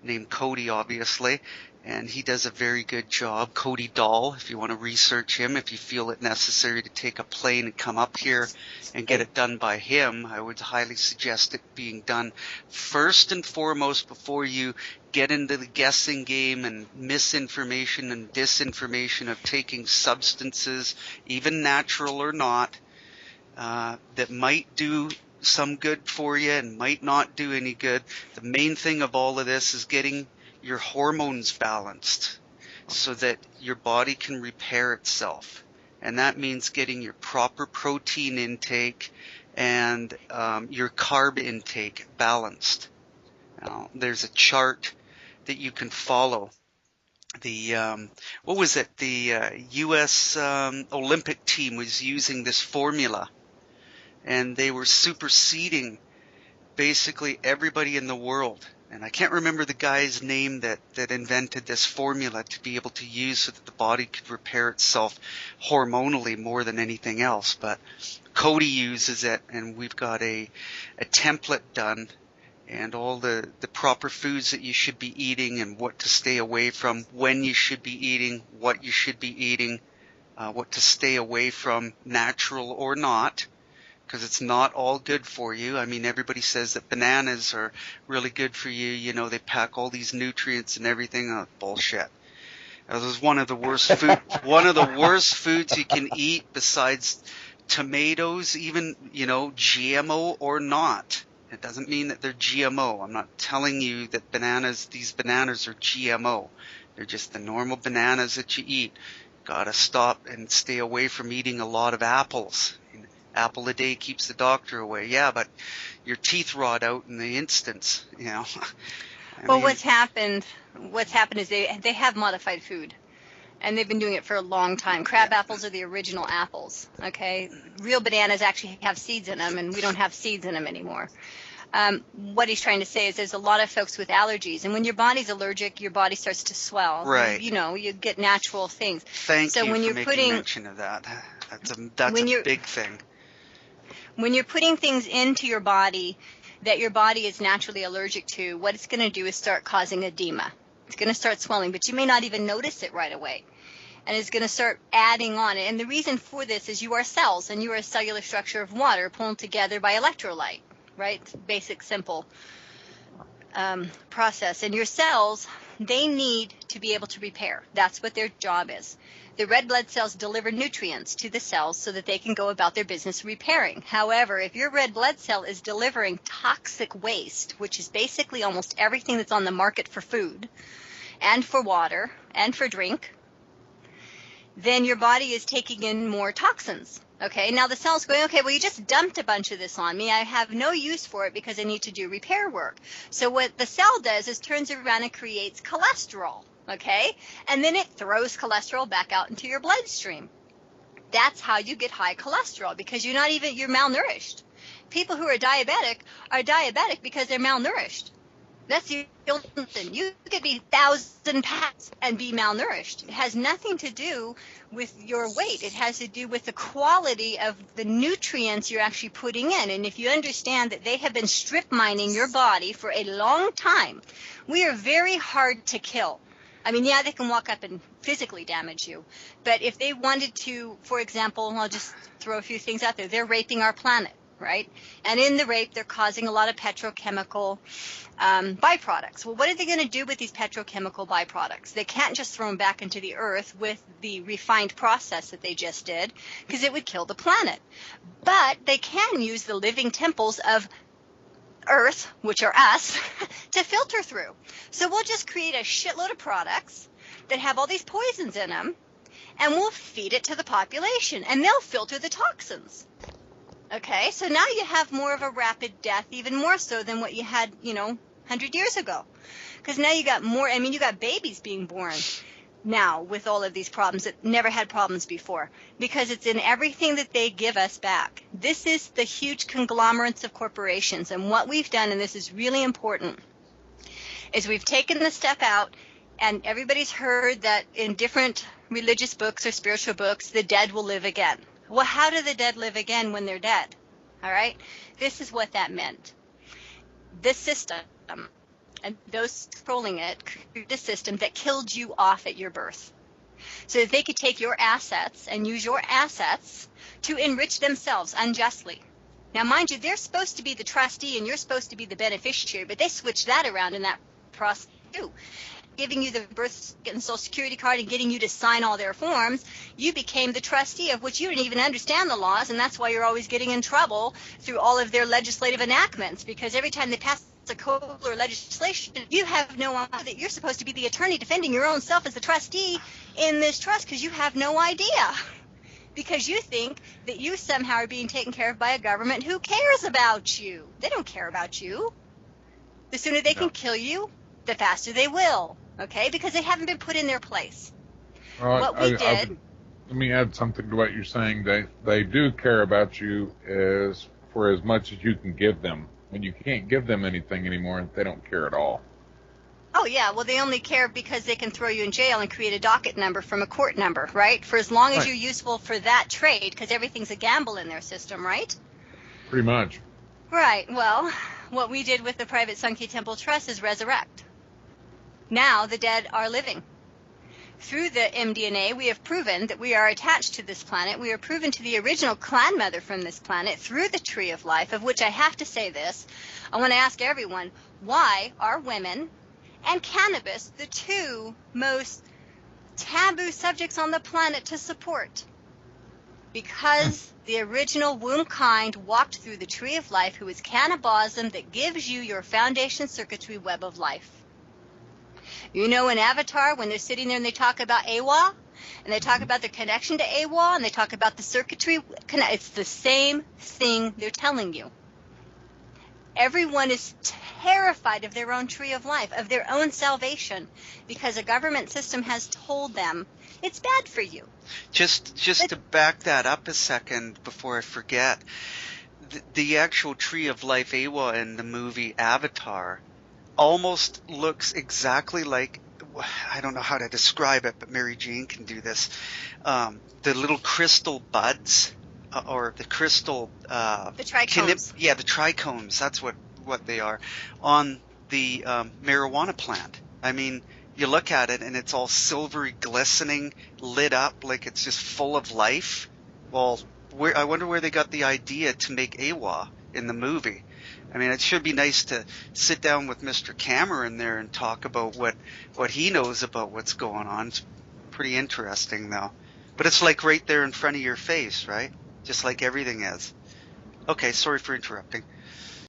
named Cody, obviously, and he does a very good job. Cody Dahl, if you want to research him, if you feel it necessary to take a plane and come up here and get it done by him, I would highly suggest it being done first and foremost before you get into the guessing game and misinformation and disinformation of taking substances, even natural or not, that might do some good for you and might not do any good. The main thing of all of this is getting your hormones balanced so that your body can repair itself. And that means getting your proper protein intake and your carb intake balanced. Now, there's a chart that you can follow. The U.S. Olympic team was using this formula, and they were superseding basically everybody in the world. And I can't remember the guy's name that invented this formula to be able to use so that the body could repair itself hormonally more than anything else. But Cody uses it, and we've got a template done, and all the proper foods that you should be eating and what to stay away from, when you should be eating, what you should be eating, what to stay away from, natural or not, because it's not all good for you. I mean, everybody says that bananas are really good for you. You know, they pack all these nutrients and everything. Oh, bullshit. This is one of the worst foods you can eat besides tomatoes, even, GMO or not. It doesn't mean that they're GMO. I'm not telling you that these bananas are GMO. They're just the normal bananas that you eat. Gotta stop and stay away from eating a lot of apples. Apple a day keeps the doctor away. Yeah, but your teeth rot out in the instance, What's happened is they have modified food, and they've been doing it for a long time. Crab apples are the original apples, okay? Real bananas actually have seeds in them, and we don't have seeds in them anymore. What he's trying to say is there's a lot of folks with allergies, and when your body's allergic, your body starts to swell. Right. You get natural things. Thank you for making mention of that. That's a big thing. When you're putting things into your body that your body is naturally allergic to, what it's going to do is start causing edema. It's going to start swelling, but you may not even notice it right away. And it's going to start adding on. And the reason for this is you are cells, and you are a cellular structure of water pulled together by electrolyte, right? Basic, simple process. And your cells, they need to be able to repair. That's what their job is. The red blood cells deliver nutrients to the cells so that they can go about their business repairing. However, if your red blood cell is delivering toxic waste, which is basically almost everything that's on the market for food and for water and for drink, then your body is taking in more toxins. Okay, now the cell's going, okay, well, you just dumped a bunch of this on me. I have no use for it because I need to do repair work. So what the cell does is turns around and creates cholesterol, okay? And then it throws cholesterol back out into your bloodstream. That's how you get high cholesterol, because you're malnourished. People who are diabetic because they're malnourished. That's the only thing. You could be 1,000 pounds and be malnourished. It has nothing to do with your weight. It has to do with the quality of the nutrients you're actually putting in. And if you understand that they have been strip mining your body for a long time, we are very hard to kill. I mean, yeah, they can walk up and physically damage you. But if they wanted to, for example, I'll just throw a few things out there. They're raping our planet, right? And in the rape, they're causing a lot of petrochemical byproducts. Well, what are they going to do with these petrochemical byproducts? They can't just throw them back into the earth with the refined process that they just did, because it would kill the planet. But they can use the living temples of Earth, which are us, to filter through. So we'll just create a shitload of products that have all these poisons in them, and we'll feed it to the population, and they'll filter the toxins. Okay, so now you have more of a rapid death, even more so than what you had, 100 years ago. Because now you got more, you got babies being born now with all of these problems that never had problems before, because it's in everything that they give us back. This is the huge conglomerates of corporations, and what we've done, and this is really important, is we've taken the step out, and everybody's heard that in different religious books or spiritual books, the dead will live again. Well, how do the dead live again when they're dead? All right? This is what that meant. This system, and those controlling it, created a system that killed you off at your birth, so that they could take your assets and use your assets to enrich themselves unjustly. Now, mind you, they're supposed to be the trustee and you're supposed to be the beneficiary, but they switched that around in that process too. Giving you the birth and social security card and getting you to sign all their forms, you became the trustee, of which you didn't even understand the laws, and that's why you're always getting in trouble through all of their legislative enactments, because every time they pass a code or legislation, you have no idea that you're supposed to be the attorney defending your own self as the trustee in this trust, because you have no idea. Because you think that you somehow are being taken care of by a government who cares about you. They don't care about you. The sooner they can kill you, the faster they will. Okay, because they haven't been put in their place. Well, let me add something to what you're saying. They do care about you for as much as you can give them. When you can't give them anything anymore, they don't care at all. Oh, yeah. Well, they only care because they can throw you in jail and create a docket number from a court number, right? For as long as you're useful for that trade, because everything's a gamble in their system, right? Pretty much. Right. Well, what we did with the private Sunke Temple Trust is resurrect. Now the dead are living. Through the mDNA, we have proven that we are attached to this planet. We are proven to the original Clanmother from this planet through the Tree of Life, of which I have to say this. I want to ask everyone, why are women and cannabis the two most taboo subjects on the planet to support? Because the original womb kind walked through the Tree of Life, who is Kaneh Bosm, that gives you your foundation circuitry web of life. You know, in Avatar, when they're sitting there and they talk about AWA, and they talk about the connection to AWA, and they talk about the circuitry, it's the same thing they're telling you. Everyone is terrified of their own tree of life, of their own salvation, because a government system has told them it's bad for you. Just to back that up a second before I forget, the actual tree of life AWA in the movie Avatar almost looks exactly like, I don't know how to describe it, but Mary Jane can do this. The little crystal buds or the crystal. The trichomes. The trichomes. That's what they are on the marijuana plant. I mean, you look at it and it's all silvery, glistening, lit up like it's just full of life. Well, I wonder where they got the idea to make AWA in the movie. I mean, it should be nice to sit down with Mr. Cameron there and talk about what he knows about what's going on. It's pretty interesting, though. But it's like right there in front of your face, right? Just like everything is. Okay, sorry for interrupting.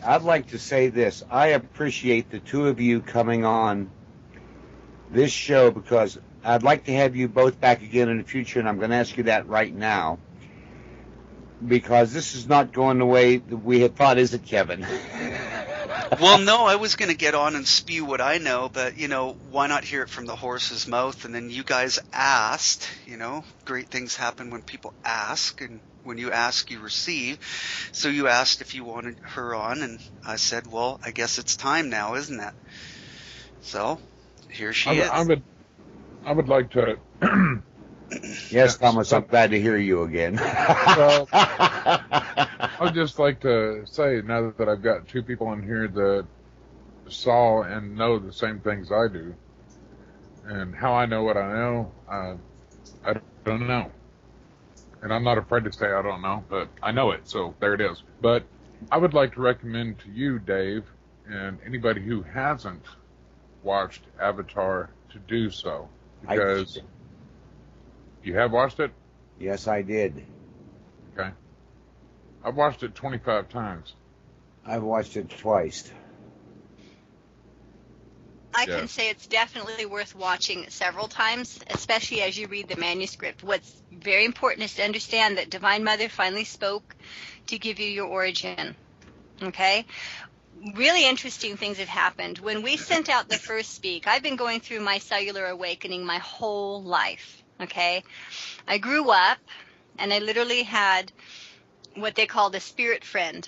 I'd like to say this. I appreciate the two of you coming on this show because I'd like to have you both back again in the future, and I'm going to ask you that right now. Because this is not going the way that we had thought, is it, Kevin? Well, no, I was going to get on and spew what I know, but, why not hear it from the horse's mouth? And then you guys asked, great things happen when people ask, and when you ask, you receive. So you asked if you wanted her on, and I said, well, I guess it's time now, isn't it? So here she is. I would like to... Yes, Thomas, I'm glad to hear you again. Well, I'd just like to say, now that I've got two people in here that saw and know the same things I do, and how I know what I know, I don't know. And I'm not afraid to say I don't know, but I know it, so there it is. But I would like to recommend to you, Dave, and anybody who hasn't watched Avatar to do so, because... You have watched it? Yes, I did. Okay. I've watched it 25 times. I've watched it twice. I can say it's definitely worth watching several times, especially as you read the manuscript. What's very important is to understand that Divine Mother finally spoke to give you your origin. Okay? Really interesting things have happened. When we sent out the first speak, I've been going through my cellular awakening my whole life. Okay, I grew up and I literally had what they called a spirit friend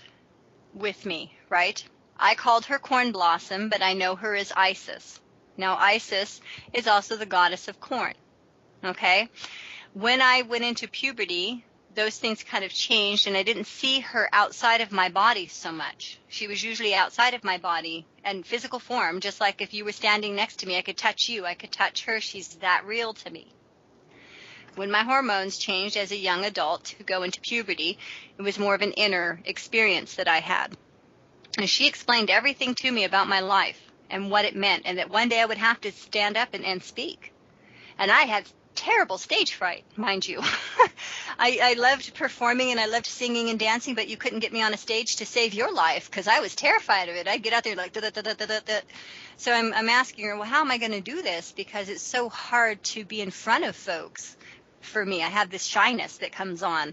with me, right? I called her Corn Blossom, but I know her as Isis. Now, Isis is also the goddess of corn, okay? When I went into puberty, those things kind of changed and I didn't see her outside of my body so much. She was usually outside of my body and physical form, just like if you were standing next to me, I could touch you, I could touch her. She's that real to me. When my hormones changed as a young adult to go into puberty, it was more of an inner experience that I had. And she explained everything to me about my life and what it meant, and that one day I would have to stand up and speak. And I had terrible stage fright, mind you. I loved performing and I loved singing and dancing, but you couldn't get me on a stage to save your life because I was terrified of it. I'd get out there like da-da-da-da-da-da. So I'm asking her, well, how am I going to do this? Because it's so hard to be in front of folks. For me, I have this shyness that comes on.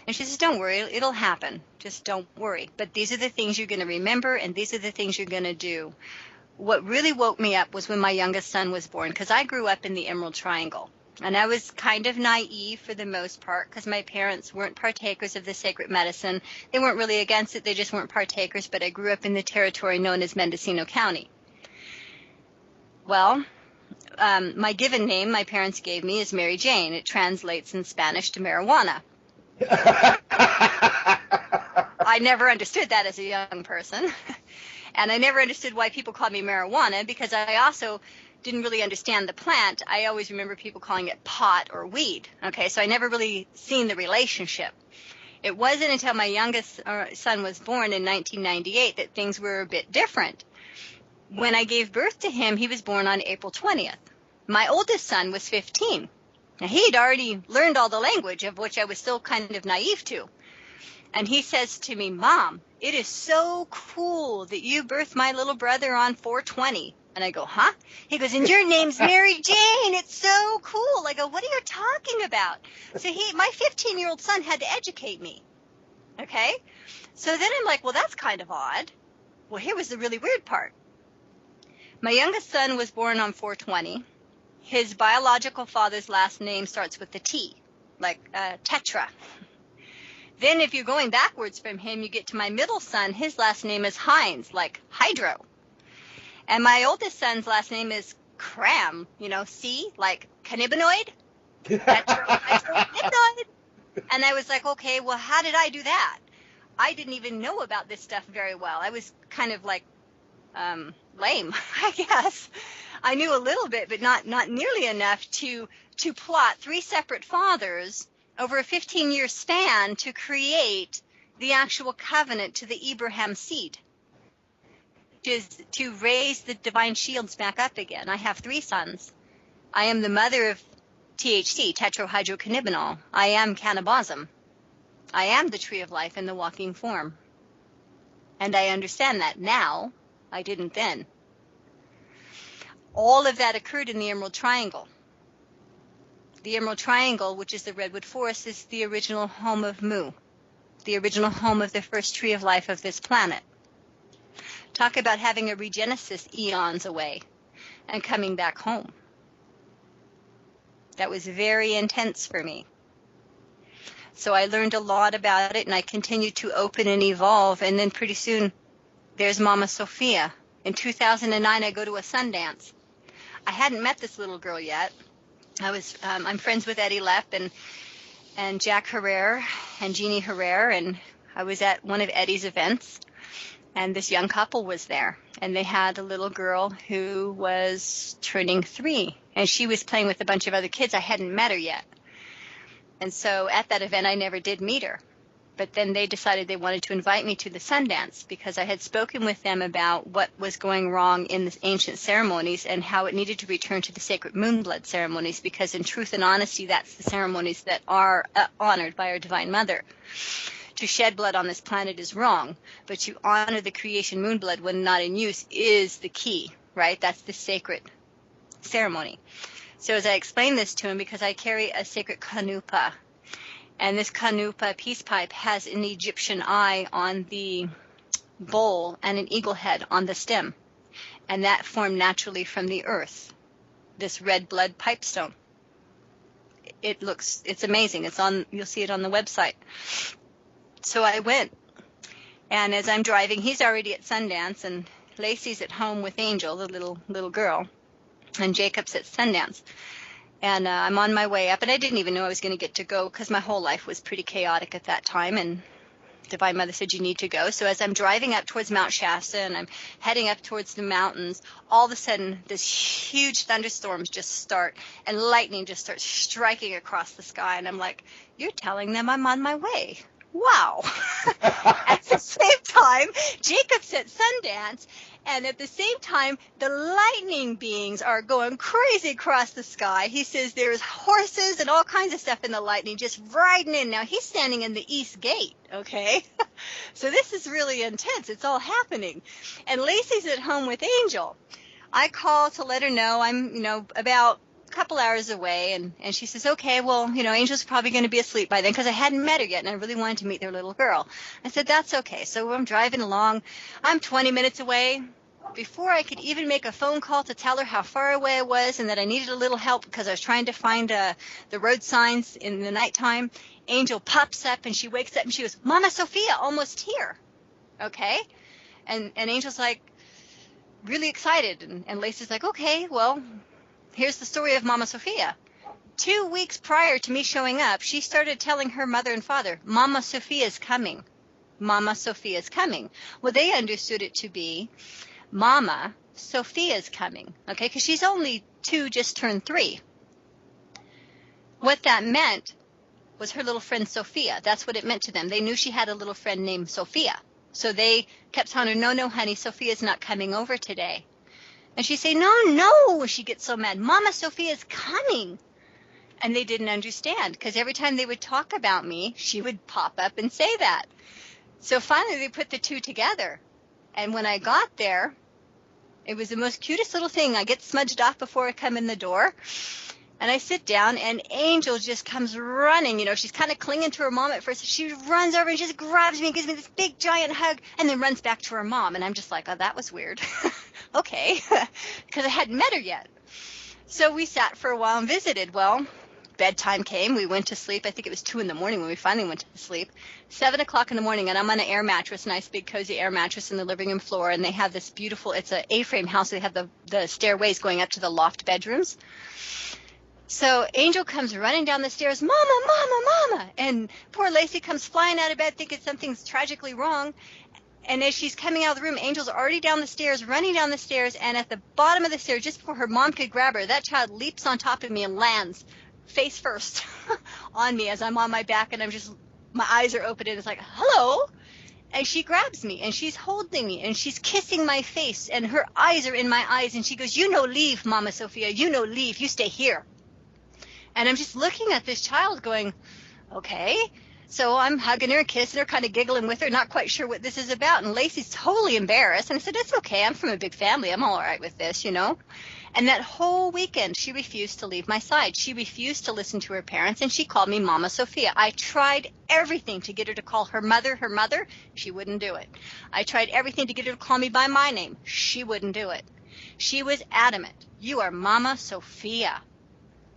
And she says, don't worry, it'll happen. Just don't worry. But these are the things you're going to remember, and these are the things you're going to do. What really woke me up was when my youngest son was born, because I grew up in the Emerald Triangle. And I was kind of naive for the most part, because my parents weren't partakers of the sacred medicine. They weren't really against it, they just weren't partakers, but I grew up in the territory known as Mendocino County. Well, my given name my parents gave me is Mary Jane. It translates in Spanish to marijuana. I never understood that as a young person. And I never understood why people called me marijuana, because I also didn't really understand the plant. I always remember people calling it pot or weed. Okay, so I never really seen the relationship. It wasn't until my youngest son was born in 1998 that things were a bit different. When I gave birth to him, he was born on April 20th. My oldest son was 15. Now, he'd already learned all the language, of which I was still kind of naive to. And he says to me, Mom, it is so cool that you birthed my little brother on 4/20. And I go, huh? He goes, and your name's Mary Jane. It's so cool. I go, what are you talking about? So my 15-year-old son had to educate me. Okay? So then I'm like, well, that's kind of odd. Well, here was the really weird part. My youngest son was born on 4/20. His biological father's last name starts with the T, like Tetra. Then if you're going backwards from him, you get to my middle son. His last name is Hines, like hydro. And my oldest son's last name is Cram, C, like cannabinoid. Tetrahydrocannabinoid. And I was like, okay, well, how did I do that? I didn't even know about this stuff very well. I was kind of like lame, I guess. I knew a little bit, but not nearly enough to plot 3 separate fathers over a 15-year span to create the actual covenant to the Abraham seed, to raise the divine shields back up again. I have 3 sons. I am the mother of THC, tetrahydrocannabinol. I am Kaneh Bosm. I am the tree of life in the walking form. And I understand that now. I didn't then. All of that occurred in the Emerald Triangle. The Emerald Triangle, which is the Redwood Forest, is the original home of Mu, the original home of the first tree of life of this planet. Talk about having a regenesis eons away and coming back home. That was very intense for me. So I learned a lot about it, and I continued to open and evolve, and then pretty soon there's Momma Sophia. In 2009, I go to a Sundance. I hadn't met this little girl yet. I'm friends with Eddie Lepp and Jack Herrera and Jeannie Herrera, and I was at one of Eddie's events, and this young couple was there, and they had a little girl who was turning 3, and she was playing with a bunch of other kids. I hadn't met her yet. And so at that event, I never did meet her. But then they decided they wanted to invite me to the Sundance because I had spoken with them about what was going wrong in the ancient ceremonies and how it needed to return to the sacred moonblood ceremonies, because in truth and honesty, that's the ceremonies that are honored by our Divine Mother. To shed blood on this planet is wrong, but to honor the creation moonblood when not in use is the key, right? That's the sacred ceremony. So as I explained this to him, because I carry a sacred kanupa, and this kanupa peace pipe has an Egyptian eye on the bowl and an eagle head on the stem. And that formed naturally from the earth, this red blood pipestone. It's amazing. You'll see it on the website. So I went, and as I'm driving, he's already at Sundance, and Lacey's at home with Angel, the little girl, and Jacob's at Sundance. And I'm on my way up, and I didn't even know I was going to get to go because my whole life was pretty chaotic at that time, and Divine Mother said you need to go. So as I'm driving up towards Mount Shasta and I'm heading up towards the mountains, all of a sudden this huge thunderstorms just start, and lightning just starts striking across the sky, and I'm like, you're telling them I'm on my way. Wow. At the same time, Jacob's at Sundance, and at the same time, the lightning beings are going crazy across the sky. He says there's horses and all kinds of stuff in the lightning just riding in. Now, he's standing in the east gate, okay? So this is really intense. It's all happening. And Lacey's at home with Angel. I call to let her know I'm, about couple hours away, and she says, okay, well, Angel's probably going to be asleep by then, because I hadn't met her yet and I really wanted to meet their little girl. I said, that's okay. So I'm driving along. I'm 20 minutes away. Before I could even make a phone call to tell her how far away I was and that I needed a little help because I was trying to find the road signs in the nighttime, Angel pops up and she wakes up and she goes, Momma Sophia, almost here. Okay? And Angel's like really excited, and Lacey's like, okay, well, here's the story of Momma Sophia. 2 weeks prior to me showing up, she started telling her mother and father, Momma Sophia's coming. Momma Sophia's coming. Well, they understood it to be Momma Sophia's coming, okay, because she's only 2, just turned 3. What that meant was her little friend Sophia. That's what it meant to them. They knew she had a little friend named Sophia. So they kept telling her, no, honey, Sophia's not coming over today. And she'd say, no, she gets so mad. Momma Sophia's coming. And they didn't understand, because every time they would talk about me, she would pop up and say that. So finally they put the 2 together. And when I got there, it was the most cutest little thing. I get smudged off before I come in the door. And I sit down, and Angel just comes running. She's kind of clinging to her mom at first. She runs over and just grabs me and gives me this big, giant hug, and then runs back to her mom. And I'm just like, oh, that was weird. Okay, because I hadn't met her yet. So we sat for a while and visited. Well, bedtime came. We went to sleep. I think it was 2 in the morning when we finally went to sleep. 7 o'clock in the morning, and I'm on an air mattress, nice big cozy air mattress in the living room floor, and they have this beautiful, it's an A-frame house. They have the stairways going up to the loft bedrooms. So Angel comes running down the stairs, Mama, Mama, Mama. And poor Lacey comes flying out of bed thinking something's tragically wrong. And as she's coming out of the room, Angel's already down the stairs, running down the stairs. And at the bottom of the stairs, just before her mom could grab her, that child leaps on top of me and lands face first on me as I'm on my back. And my eyes are open and it's like, hello. And she grabs me and she's holding me and she's kissing my face and her eyes are in my eyes. And she goes, you know, leave, Momma Sophia, you know, leave, you stay here. And I'm just looking at this child going, okay. So I'm hugging her and kissing her, kind of giggling with her, not quite sure what this is about. And Lacey's totally embarrassed. And I said, it's okay. I'm from a big family. I'm all right with this, you know. And that whole weekend, she refused to leave my side. She refused to listen to her parents, and she called me Momma Sophia. I tried everything to get her to call her mother. She wouldn't do it. I tried everything to get her to call me by my name. She wouldn't do it. She was adamant. You are Momma Sophia.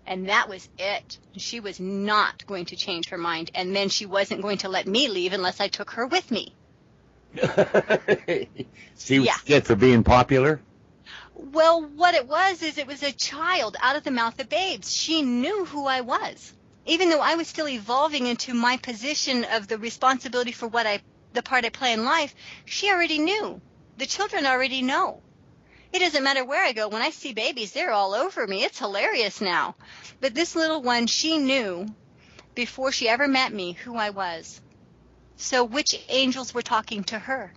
And that was it. She was not going to change her mind. And then she wasn't going to let me leave unless I took her with me. See what you get for being popular? Well, what it was is it was a child out of the mouth of babes. She knew who I was. Even though I was still evolving into my position of the responsibility for the part I play in life, she already knew. The children already know. It doesn't matter where I go. When I see babies, they're all over me. It's hilarious now. But this little one, she knew before she ever met me who I was. So which angels were talking to her?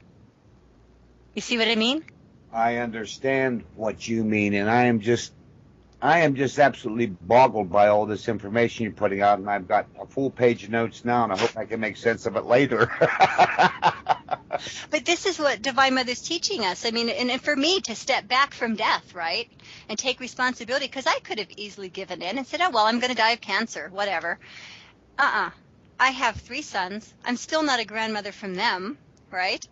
You see what I mean? I understand what you mean, and I am just absolutely boggled by all this information you're putting out, and I've got a full page of notes now, and I hope I can make sense of it later. But this is what Divine Mother's teaching us. I mean, and for me to step back from death, right, and take responsibility, because I could have easily given in and said, oh, well, I'm going to die of cancer, whatever. I have 3 sons. I'm still not a grandmother from them, right?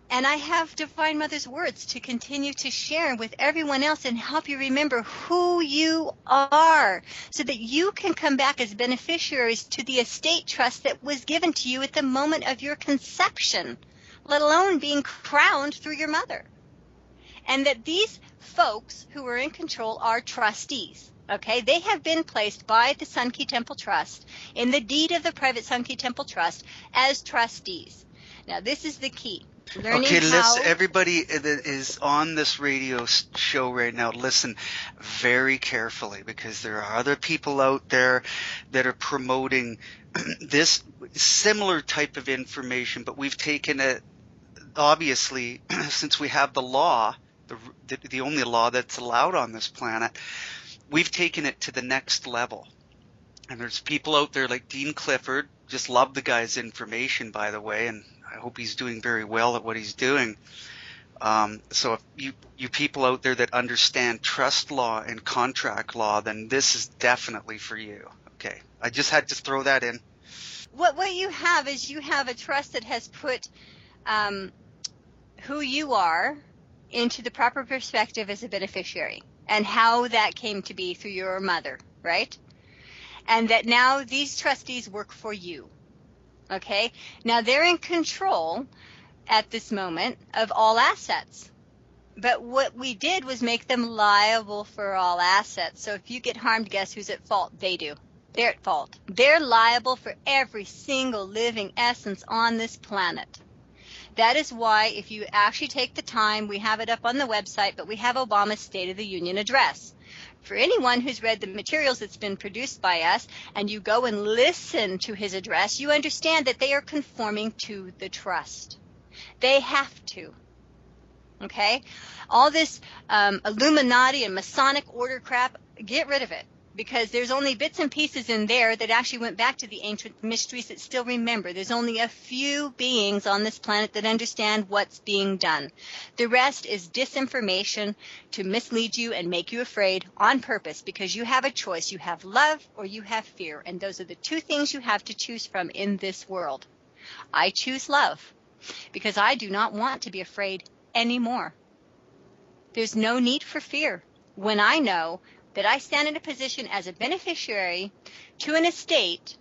And I have Divine Mother's words to continue to share with everyone else and help you remember who you are so that you can come back as beneficiaries to the estate trust that was given to you at the moment of your conception, let alone being crowned through your mother. And that these folks who are in control are trustees. Okay, they have been placed by the Sunke Temple Trust in the deed of the private Sunke Temple Trust as trustees. Now, this is the key. Listen, everybody that is on this radio show right now, listen very carefully, because there are other people out there that are promoting this similar type of information, but we've taken it, obviously, since we have the law, the only law that's allowed on this planet, we've taken it to the next level. And there's people out there like Dean Clifford, just love the guy's information, by the way, and I hope he's doing very well at what he's doing. So if you people out there that understand trust law and contract law, then this is definitely for you. Okay, I just had to throw that in. What you have is you have a trust that has put who you are into the proper perspective as a beneficiary and how that came to be through your mother, right? And that now these trustees work for you. Okay, now they're in control at this moment of all assets. But what we did was make them liable for all assets. So if you get harmed, guess who's at fault? They do. They're at fault. They're liable for every single living essence on this planet. That is why if you actually take the time, we have it up on the website, but we have Obama's State of the Union address. For anyone who's read the materials that's been produced by us and you go and listen to his address, you understand that they are conforming to the trust. They have to. Okay? All this Illuminati and Masonic order crap, get rid of it. Because there's only bits and pieces in there that actually went back to the ancient mysteries that still remember. There's only a few beings on this planet that understand what's being done. The rest is disinformation to mislead you and make you afraid on purpose, because you have a choice. You have love or you have fear, and those are the 2 things you have to choose from in this world. I choose love because I do not want to be afraid anymore. There's no need for fear when I know that I stand in a position as a beneficiary to an estate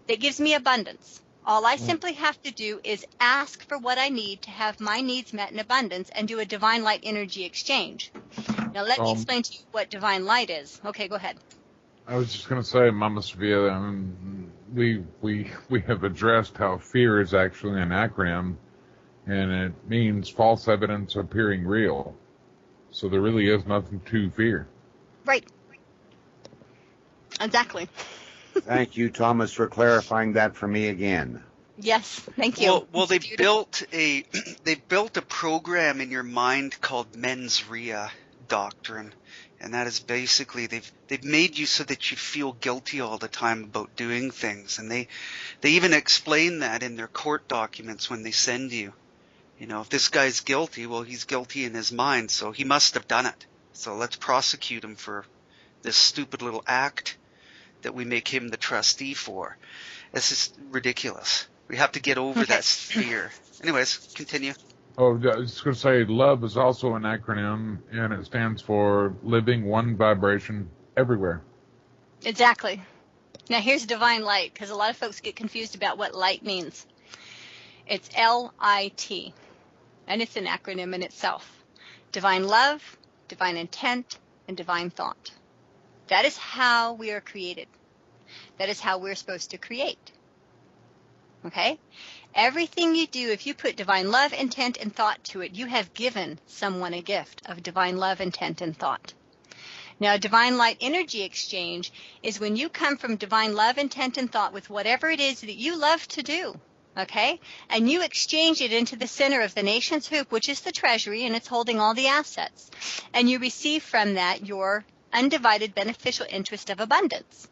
that gives me abundance. All I simply have to do is ask for what I need to have my needs met in abundance and do a divine light energy exchange. Now let me explain to you what divine light is. Okay, go ahead. I was just going to say, Momma Sophia, we have addressed how fear is actually an acronym, and it means false evidence appearing real. So there really is nothing to fear. Right. Exactly. Thank you, Thomas, for clarifying that for me again. Yes, thank you. Well, they built a program in your mind called mens rea doctrine, and that is basically they've made you so that you feel guilty all the time about doing things, and they even explain that in their court documents when they send you. You know, if this guy's guilty, well, he's guilty in his mind, so he must have done it. So let's prosecute him for this stupid little act that we make him the trustee for. It's just ridiculous. We have to get over that fear. Anyways, continue. Oh, I was going to say, love is also an acronym, and it stands for living one vibration everywhere. Exactly. Now here's divine light, because a lot of folks get confused about what light means. It's LIT, and it's an acronym in itself. Divine love, divine intent, and divine thought. That is how we are created. That is how we're supposed to create. Okay? Everything you do, if you put divine love, intent, and thought to it, you have given someone a gift of divine love, intent, and thought. Now, divine light energy exchange is when you come from divine love, intent, and thought with whatever it is that you love to do. Okay? And you exchange it into the center of the nation's hoop, which is the treasury, and it's holding all the assets. And you receive from that your undivided beneficial interest of abundance.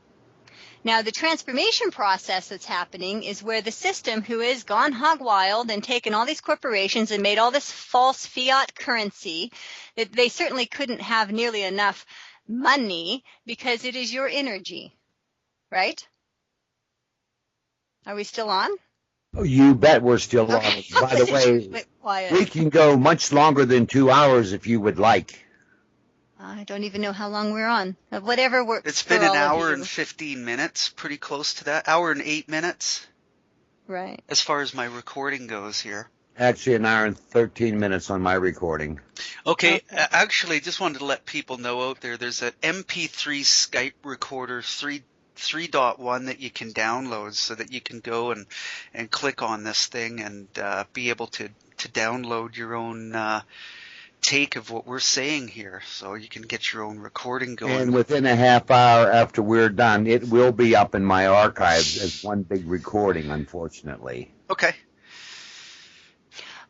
Now, the transformation process that's happening is where the system, who has gone hog wild and taken all these corporations and made all this false fiat currency, that they certainly couldn't have nearly enough money because it is your energy, right? Are we still on? Oh, you bet we're still on. By the way, we can go much longer than 2 hours if you would like. I don't even know how long we're on. Whatever works. It's been an hour and 15 minutes, pretty close to that. Hour and 8 minutes. Right. As far as my recording goes here. Actually, an hour and 13 minutes on my recording. Okay. Actually, just wanted to let people know out there, there's an MP3 Skype recorder 3.1 that you can download so that you can go and click on this thing and be able to download your own take of what we're saying here, so you can get your own recording going. And within a half hour after we're done, it will be up in my archives as one big recording, unfortunately. Okay.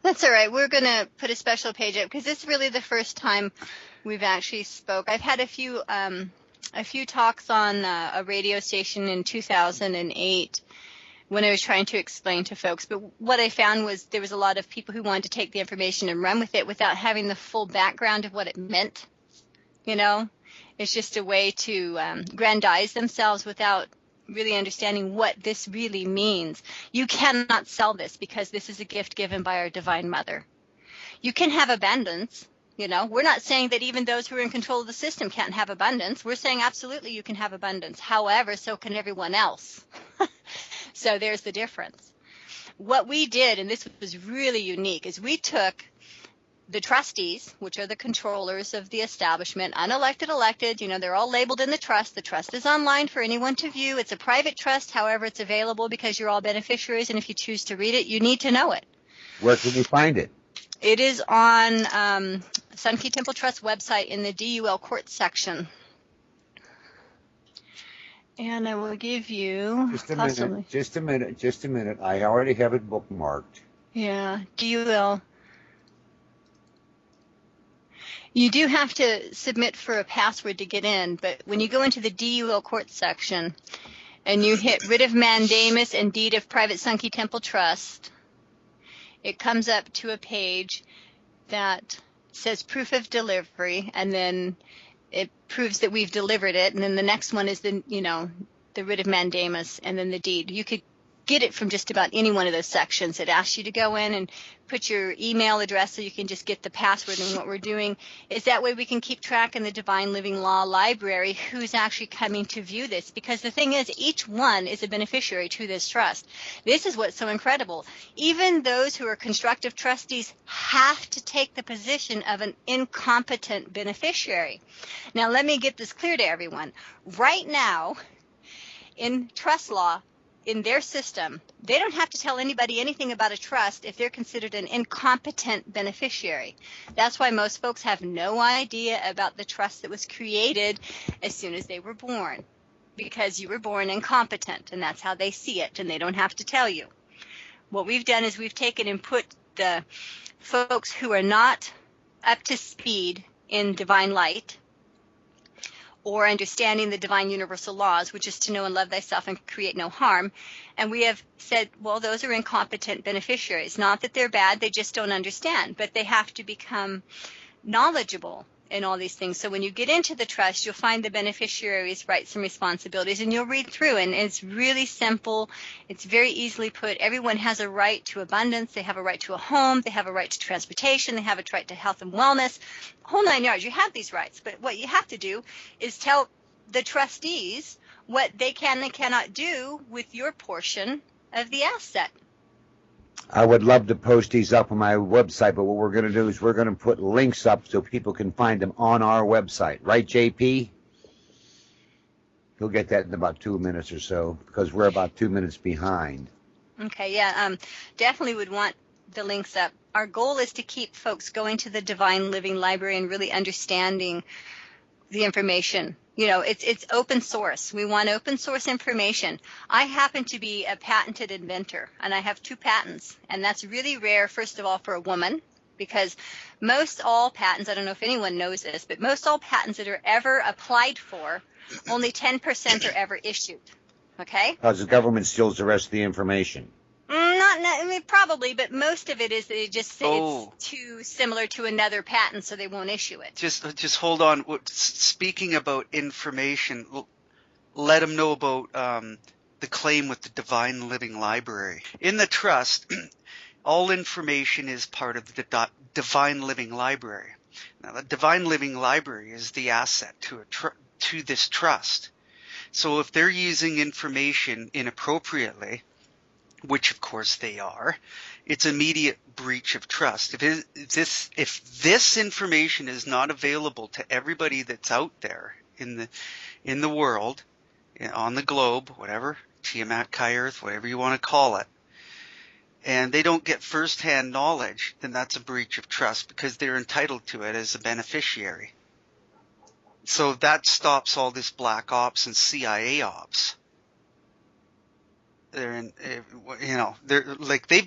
That's all right. We're going to put a special page up because this is really the first time we've actually spoke. I've had a few talks on a radio station in 2008 when I was trying to explain to folks. But what I found was there was a lot of people who wanted to take the information and run with it without having the full background of what it meant. You know, it's just a way to grandize themselves without really understanding what this really means. You cannot sell this because this is a gift given by our Divine Mother. You can have abundance. You know, we're not saying that even those who are in control of the system can't have abundance. We're saying absolutely you can have abundance. However, so can everyone else. So there's the difference. What we did, and this was really unique, is we took the trustees, which are the controllers of the establishment, unelected, elected, you know, they're all labeled in the trust. The trust is online for anyone to view. It's a private trust. However, it's available because you're all beneficiaries, and if you choose to read it, you need to know it. Where can we find it? It is on Sunke Temple Trust website in the DUL court section. And I will give you Just a minute. I already have it bookmarked. Yeah, DUL. You do have to submit for a password to get in, but when you go into the DUL court section and you hit writ of mandamus and deed of private Sunke Temple Trust, it comes up to a page that says proof of delivery, and then it proves that we've delivered it, and then the next one is the writ of mandamus and then the deed. You could get it from just about any one of those sections. It asks you to go in and put your email address so you can just get the password. And what we're doing is that way we can keep track in the Divine Living Law Library who's actually coming to view this. Because the thing is, each one is a beneficiary to this trust. This is what's so incredible. Even those who are constructive trustees have to take the position of an incompetent beneficiary. Now, let me get this clear to everyone. Right now, in trust law, in their system, they don't have to tell anybody anything about a trust if they're considered an incompetent beneficiary. That's why most folks have no idea about the trust that was created as soon as they were born, because you were born incompetent, and that's how they see it, and they don't have to tell you. What we've done is we've taken and put the folks who are not up to speed in divine light or understanding the divine universal laws, which is to know and love thyself and create no harm. And we have said, well, those are incompetent beneficiaries. Not that they're bad, they just don't understand, but they have to become knowledgeable in all these things. So when you get into the trust, you'll find the beneficiaries' rights and responsibilities, and you'll read through, and it's really simple. It's very easily put. Everyone has a right to abundance. They have a right to a home. They have a right to transportation. They have a right to health and wellness. Whole 9 yards. You have these rights, but what you have to do is tell the trustees what they can and cannot do with your portion of the asset. I would love to post these up on my website, but what we're going to do is we're going to put links up so people can find them on our website. Right, JP? You'll get that in about 2 minutes or so, because we're about 2 minutes behind. Okay, yeah, definitely would want the links up. Our goal is to keep folks going to the Divine Living Library and really understanding the information. You know, it's open source. We want open source information. I happen to be a patented inventor, and I have 2 patents, and that's really rare, first of all, for a woman, because most all patents, I don't know if anyone knows this, but most all patents that are ever applied for, only 10% are ever issued, okay? Because the government steals the rest of the information. I mean, probably, but most of it is they just say it's too similar to another patent, so they won't issue it. Just hold on. Speaking about information, let them know about the claim with the Divine Living Library. In the trust, all information is part of the Divine Living Library. Now, the Divine Living Library is the asset to this trust. So if they're using information inappropriately, which of course they are, it's immediate breach of trust. If this information is not available to everybody that's out there in the world, on the globe, whatever, Tiamat, Kai Earth, whatever you want to call it, and they don't get firsthand knowledge, then that's a breach of trust because they're entitled to it as a beneficiary. So that stops all this black ops and CIA ops. They've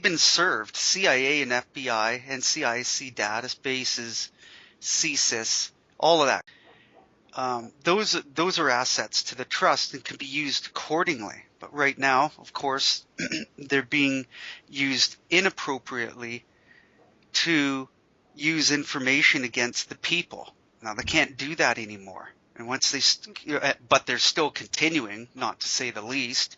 been served. CIA and FBI and CIC databases, CSIS, all of that. Those are assets to the trust and can be used accordingly. But right now, of course, they're being used inappropriately to use information against the people. Now they can't do that anymore. And but they're still continuing, not to say the least.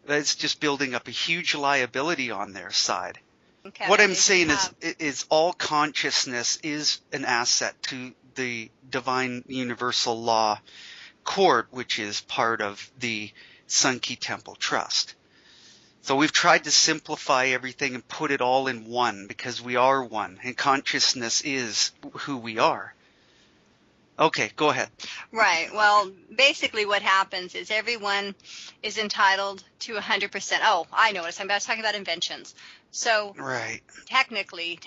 It's just building up a huge liability on their side. Okay, what I'm saying is all consciousness is an asset to the Divine Universal Law Court, which is part of the Sunke Temple Trust. So we've tried to simplify everything and put it all in one because we are one, and consciousness is who we are. Okay, go ahead. Right. Well, basically what happens is everyone is entitled to 100%. Oh, I know what I'm talking about inventions. So right. Technically,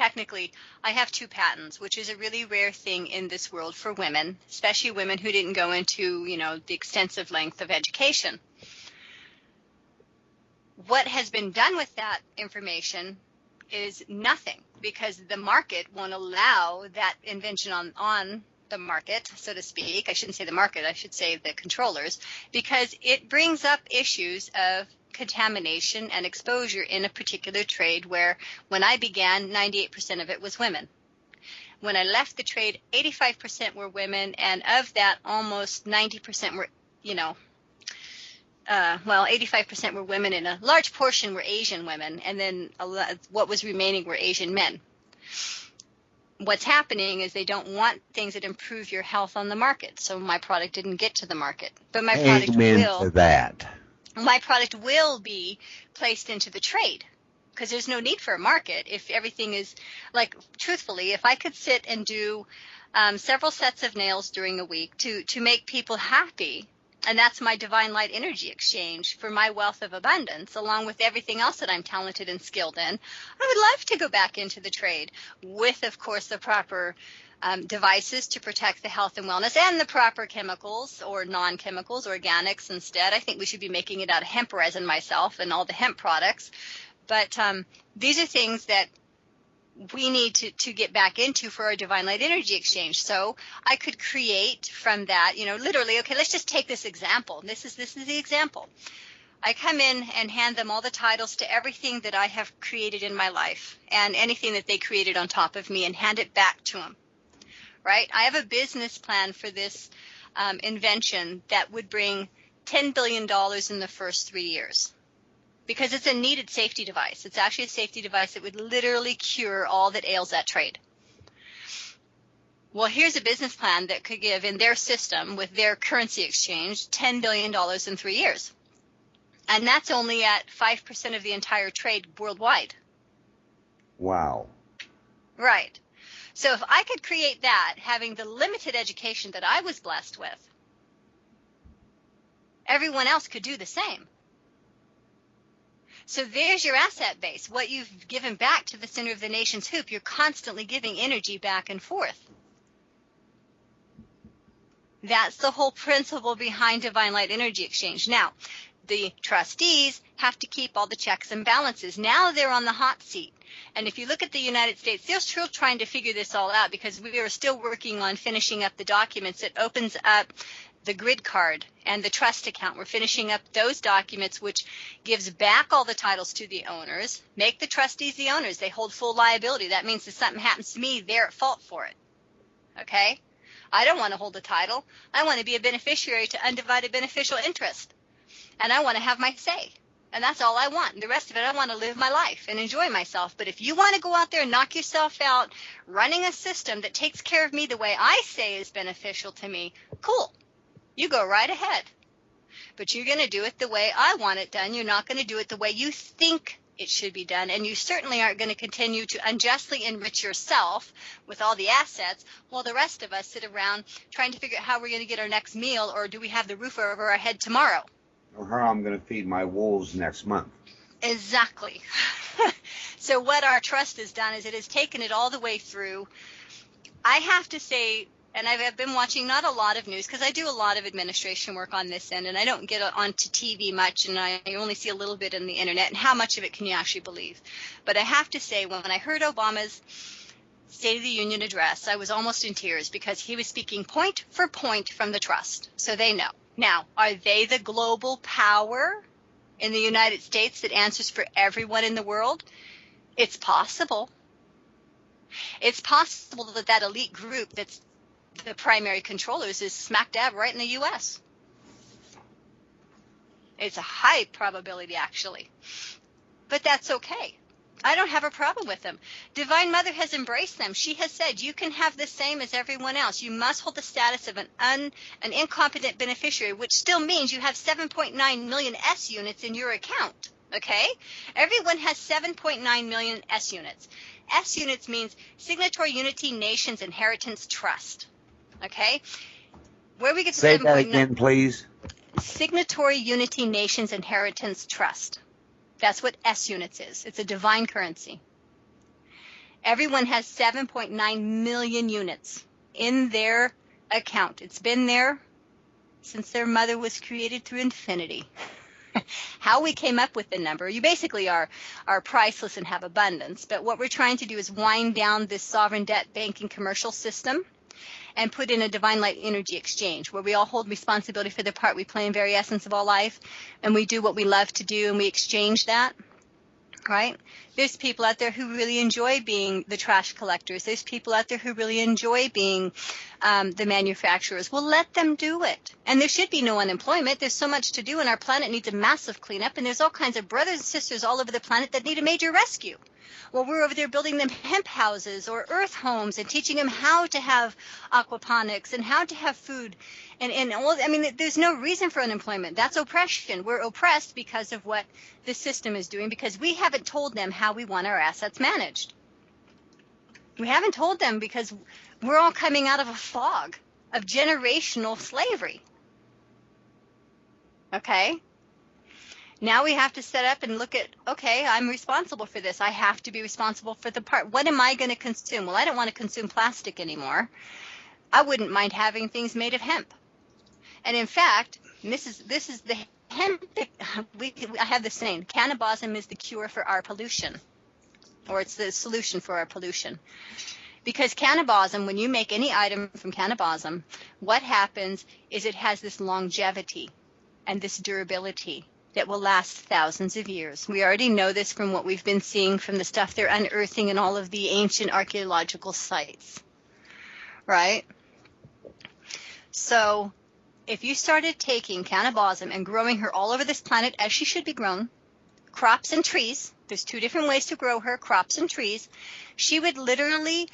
I have 2 patents, which is a really rare thing in this world for women, especially women who didn't go into, the extensive length of education. What has been done with that information is nothing because the market won't allow that invention on the market, so to speak. I shouldn't say the market, I should say the controllers, because it brings up issues of contamination and exposure in a particular trade where when I began, 98% of it was women. When I left the trade, 85% were women, and of that, almost 90% were, 85% were women, and a large portion were Asian women, and then what was remaining were Asian men. What's happening is they don't want things that improve your health on the market, so my product didn't get to the market. But my product to that. My product will be placed into the trade, because there's no need for a market if everything is, like, truthfully, if I could sit and do several sets of nails during a week to make people happy, and that's my divine light energy exchange for my wealth of abundance, along with everything else that I'm talented and skilled in, I would love to go back into the trade with, of course, the proper devices to protect the health and wellness, and the proper chemicals or non-chemicals, organics instead. I think we should be making it out of hemp resin myself and all the hemp products. But these are things that we need to get back into for our divine light energy exchange. So I could create from that, literally, okay, let's just take this example. This is the example. I come in and hand them all the titles to everything that I have created in my life and anything that they created on top of me, and hand it back to them, right? I have a business plan for this invention that would bring $10 billion in the first 3 years. Because it's a needed safety device. It's actually a safety device that would literally cure all that ails that trade. Well, here's a business plan that could give, in their system, with their currency exchange, $10 billion in 3 years. And that's only at 5% of the entire trade worldwide. Wow. Right. So if I could create that, having the limited education that I was blessed with, everyone else could do the same. So there's your asset base, what you've given back to the center of the nation's hoop. You're constantly giving energy back and forth. That's the whole principle behind divine light energy exchange. Now, the trustees have to keep all the checks and balances. Now they're on the hot seat. And if you look at the United States, they're still trying to figure this all out, because we are still working on finishing up the documents that opens up the grid card and the trust account. We're finishing up those documents, which gives back all the titles to the owners, make the trustees the owners. They hold full liability. That means if something happens to me, they're at fault for it. Okay? I don't want to hold the title. I want to be a beneficiary to undivided beneficial interest. And I want to have my say. And that's all I want. And the rest of it, I want to live my life and enjoy myself. But if you want to go out there and knock yourself out running a system that takes care of me the way I say is beneficial to me, cool. You go right ahead. But you're going to do it the way I want it done. You're not going to do it the way you think it should be done. And you certainly aren't going to continue to unjustly enrich yourself with all the assets while the rest of us sit around trying to figure out how we're going to get our next meal, or do we have the roof over our head tomorrow? Or how I'm going to feed my wolves next month. Exactly. So what our trust has done is it has taken it all the way through. I have to say, and I've been watching not a lot of news, because I do a lot of administration work on this end, and I don't get onto TV much, and I only see a little bit on the internet, and how much of it can you actually believe? But I have to say, when I heard Obama's State of the Union address, I was almost in tears, because he was speaking point for point from the trust, so they know. Now, are they the global power in the United States that answers for everyone in the world? It's possible. It's possible that that elite group that's the primary controllers is smack dab right in the U.S. It's a high probability, actually. But that's okay. I don't have a problem with them. Divine Mother has embraced them. She has said, you can have the same as everyone else. You must hold the status of an incompetent beneficiary, which still means you have 7.9 million S units in your account. Okay? Everyone has 7.9 million S units. S units means Signatory Unity Nations Inheritance Trust. Okay? Where we get to Say that again, please. Signatory Unity Nations Inheritance Trust. That's what S units is. It's a divine currency. Everyone has 7.9 million units in their account. It's been there since their mother was created through infinity. How we came up with the number, you basically are priceless and have abundance. But what we're trying to do is wind down this sovereign debt banking commercial system and put in a divine light energy exchange where we all hold responsibility for the part we play in very essence of all life, and we do what we love to do, and we exchange that. right? There's people out there who really enjoy being the trash collectors. There's people out there who really enjoy being the manufacturers. Well, let them do it. And there should be no unemployment. There's so much to do, and our planet needs a massive cleanup, and there's all kinds of brothers and sisters all over the planet that need a major rescue. Well, we're over there building them hemp houses or earth homes and teaching them how to have aquaponics and how to have food. And all, I mean, there's no reason for unemployment. That's oppression. We're oppressed because of what the system is doing, because we haven't told them how we want our assets managed. We haven't told them because we're all coming out of a fog of generational slavery. Okay? Now we have to set up and look at, okay, I'm responsible for this. I have to be responsible for the part. What am I going to consume? Well, I don't want to consume plastic anymore. I wouldn't mind having things made of hemp. And in fact, this is the hemp. I have this saying, Kaneh Bosm is the cure for our pollution, or it's the solution for our pollution. Because Kaneh Bosm, when you make any item from Kaneh Bosm, what happens is it has this longevity and this durability that will last thousands of years. We already know this from what we've been seeing from the stuff they're unearthing in all of the ancient archaeological sites, right? So if you started taking Kaneh Bosm and growing her all over this planet as she should be grown, crops and trees, there's two different ways to grow her, crops and trees, she would literally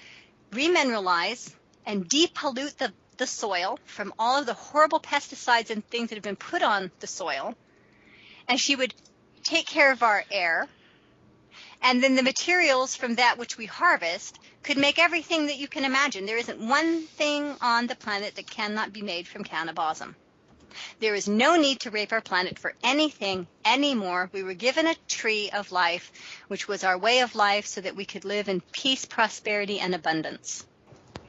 remineralize and depollute the soil from all of the horrible pesticides and things that have been put on the soil. And she would take care of our air. And then the materials from that which we harvest could make everything that you can imagine. There isn't one thing on the planet that cannot be made from Kaneh Bosm. There is no need to rape our planet for anything anymore. We were given a tree of life, which was our way of life, so that we could live in peace, prosperity, and abundance.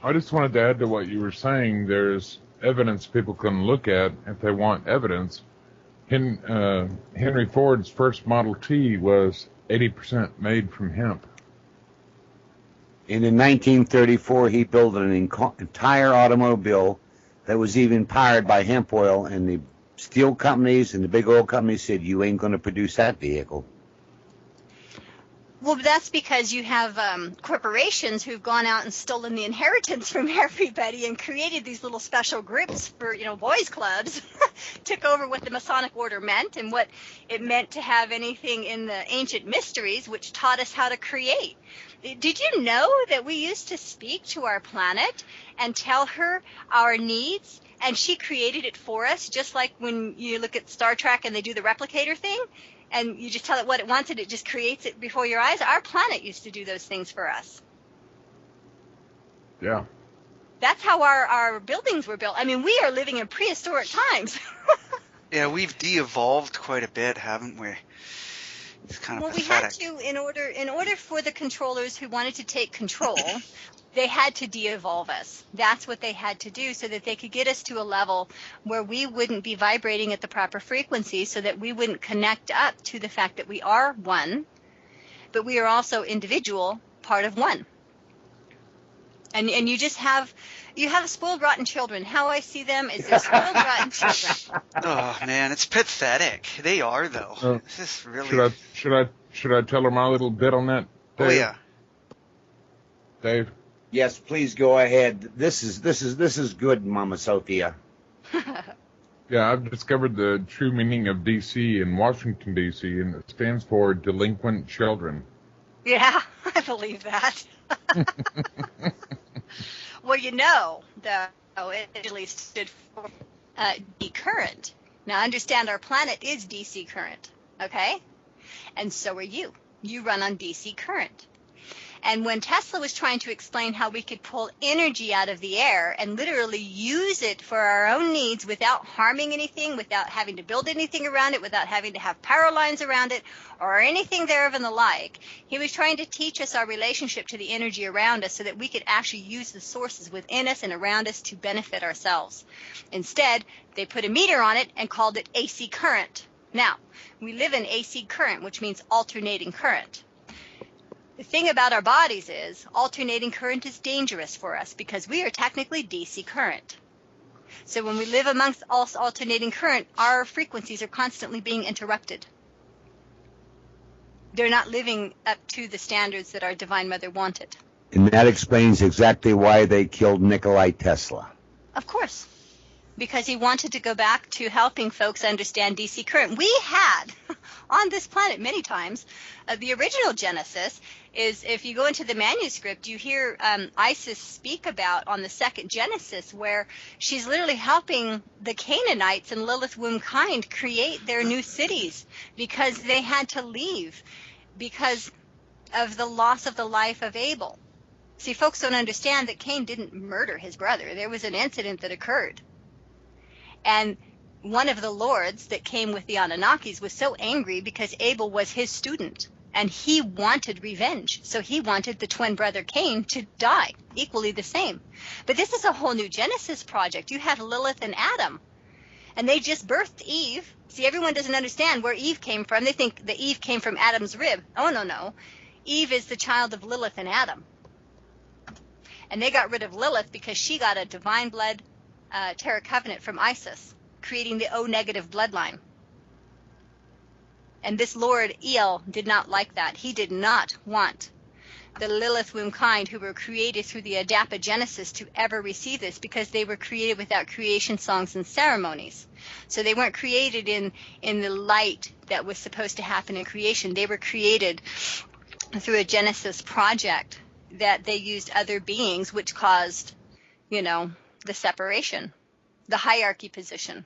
I just wanted to add to what you were saying. There's evidence people can look at if they want evidence. Henry Ford's first Model T was 80% made from hemp. And in 1934, he built an entire automobile that was even powered by hemp oil, and the steel companies and the big oil companies said, you ain't going to produce that vehicle. Well, that's because you have corporations who've gone out and stolen the inheritance from everybody and created these little special groups for, boys' clubs, took over what the Masonic order meant and what it meant to have anything in the ancient mysteries, which taught us how to create. Did you know that we used to speak to our planet and tell her our needs, and she created it for us, just like when you look at Star Trek and they do the replicator thing? And you just tell it what it wants, and it just creates it before your eyes. Our planet used to do those things for us. Yeah. That's how our buildings were built. I mean, we are living in prehistoric times. Yeah, we've de-evolved quite a bit, haven't we? It's kind of pathetic. We had to, in order for the controllers who wanted to take control, they had to de-evolve us. That's what they had to do, so that they could get us to a level where we wouldn't be vibrating at the proper frequency, so that we wouldn't connect up to the fact that we are one, but we are also individual, part of one. And you just have spoiled, rotten children. How I see them is they're spoiled, rotten children. Oh man, it's pathetic. They are though. This is really. Should I tell her my little bit on that, Dave? Oh yeah. Dave. Yes, please go ahead. This is good, Momma Sophia. Yeah, I've discovered the true meaning of DC in Washington, D.C., and it stands for delinquent children. Yeah, I believe that. Well, though, it actually stood for D current. Now, understand our planet is DC current, okay? And so are you. You run on DC current. And when Tesla was trying to explain how we could pull energy out of the air and literally use it for our own needs without harming anything, without having to build anything around it, without having to have power lines around it or anything thereof and the like, he was trying to teach us our relationship to the energy around us so that we could actually use the sources within us and around us to benefit ourselves. Instead, they put a meter on it and called it AC current. Now, we live in AC current, which means alternating current. The thing about our bodies is alternating current is dangerous for us because we are technically DC current. So when we live amongst alternating current, our frequencies are constantly being interrupted. They're not living up to the standards that our Divine Mother wanted. And that explains exactly why they killed Nikola Tesla. Of course. Because he wanted to go back to helping folks understand DC current. We had on this planet many times, the original Genesis is, if you go into the manuscript, you hear Isis speak about on the second Genesis, where she's literally helping the Canaanites and Lilith womb kind create their new cities because they had to leave because of the loss of the life of Abel. See, folks don't understand that Cain didn't murder his brother. There was an incident that occurred. And one of the lords that came with the Anunnakis was so angry because Abel was his student, and he wanted revenge. So he wanted the twin brother Cain to die, equally the same. But this is a whole new Genesis project. You had Lilith and Adam, and they just birthed Eve. See, everyone doesn't understand where Eve came from. They think that Eve came from Adam's rib. Oh, no. Eve is the child of Lilith and Adam. And they got rid of Lilith because she got a divine blood Cherokee Covenant from Isis, creating the O-negative bloodline. And this Lord El did not like that. He did not want the Lilith womb kind who were created through the Adapogenesis to ever receive this, because they were created without creation songs and ceremonies. So they weren't created in the light that was supposed to happen in creation. They were created through a Genesis project that they used other beings, which caused, the separation, the hierarchy position.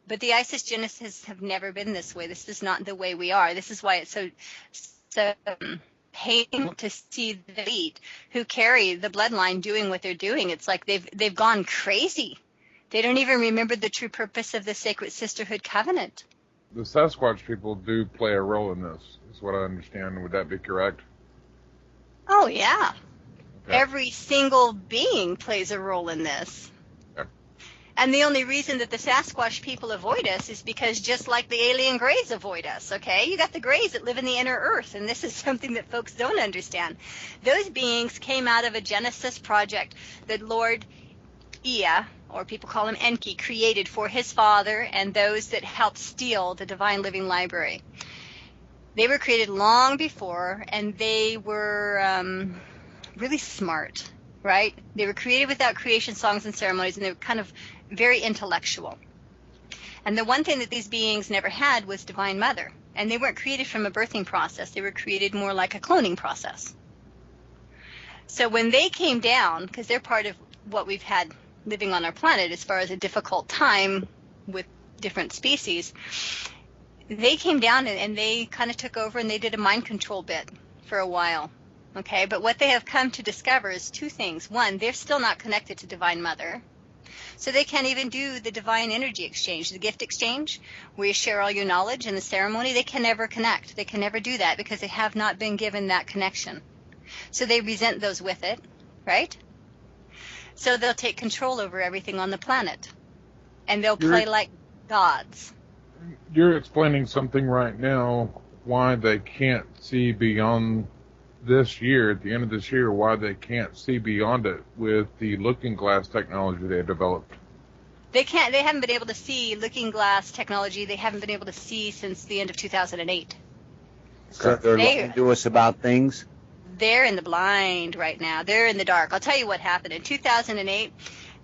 But the Isis Genesis have never been this way. This is not the way we are. This is why it's so painful to see the elite who carry the bloodline doing what they're doing. It's like they've gone crazy. They don't even remember the true purpose of the sacred Sisterhood Covenant. The Sasquatch people do play a role in this, is what I understand. Would that be correct? Oh, yeah. Okay. Every single being plays a role in this. Okay. And the only reason that the Sasquatch people avoid us is because just like the alien Greys avoid us, okay? You got the Greys that live in the inner earth, and this is something that folks don't understand. Those beings came out of a Genesis project that Lord Ea, or people call him Enki, created for his father and those that helped steal the Divine Living Library. They were created long before, and they were really smart, right? They were created without creation songs and ceremonies, and they were kind of very intellectual. And the one thing that these beings never had was Divine Mother. And they weren't created from a birthing process. They were created more like a cloning process. So when they came down, because they're part of what we've had living on our planet as far as a difficult time with different species, they came down and they kind of took over, and they did a mind control bit for a while. Okay, but what they have come to discover is two things. One, they're still not connected to Divine Mother. So they can't even do the divine energy exchange, the gift exchange, where you share all your knowledge in the ceremony. They can never connect. They can never do that because they have not been given that connection. So they resent those with it, right? So they'll take control over everything on the planet. And they'll play like gods. You're explaining something right now, why they can't see beyond this year, at the end of this year, why they can't see beyond it with the looking glass technology they developed. They haven't been able to see looking glass technology. They haven't been able to see since the end of 2008. So they're lying to us about things? They're in the blind right now. They're in the dark. I'll tell you what happened. In 2008,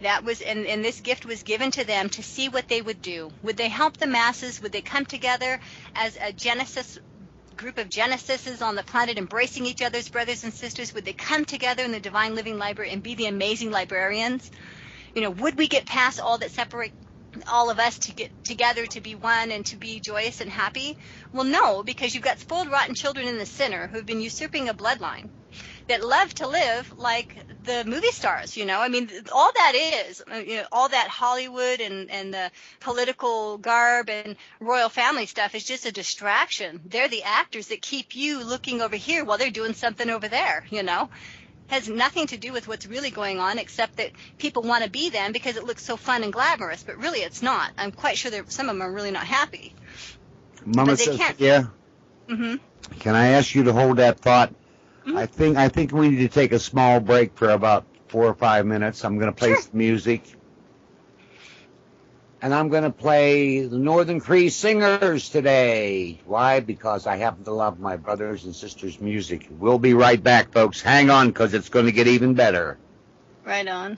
that was, and this gift was given to them to see what they would do. Would they help the masses? Would they come together as a group of Genesises on the planet, embracing each other's brothers and sisters? Would they come together in the Divine Living Library and be the amazing librarians? Would we get past all that separate all of us to get together to be one and to be joyous and happy? Well, no, because you've got spoiled, rotten children in the center who've been usurping a bloodline that love to live like the movie stars, I mean, all that is, all that Hollywood and the political garb and royal family stuff is just a distraction. They're the actors that keep you looking over here while they're doing something over there, Has nothing to do with what's really going on, except that people want to be them because it looks so fun and glamorous, but really it's not. I'm quite sure that some of them are really not happy. Momma Sophia, can I ask you to hold that thought? Mm-hmm. I think we need to take a small break for about 4 or 5 minutes. I'm going to play some music. And I'm going to play the Northern Cree Singers today. Why? Because I happen to love my brothers and sisters' music. We'll be right back, folks. Hang on, because it's going to get even better. Right on.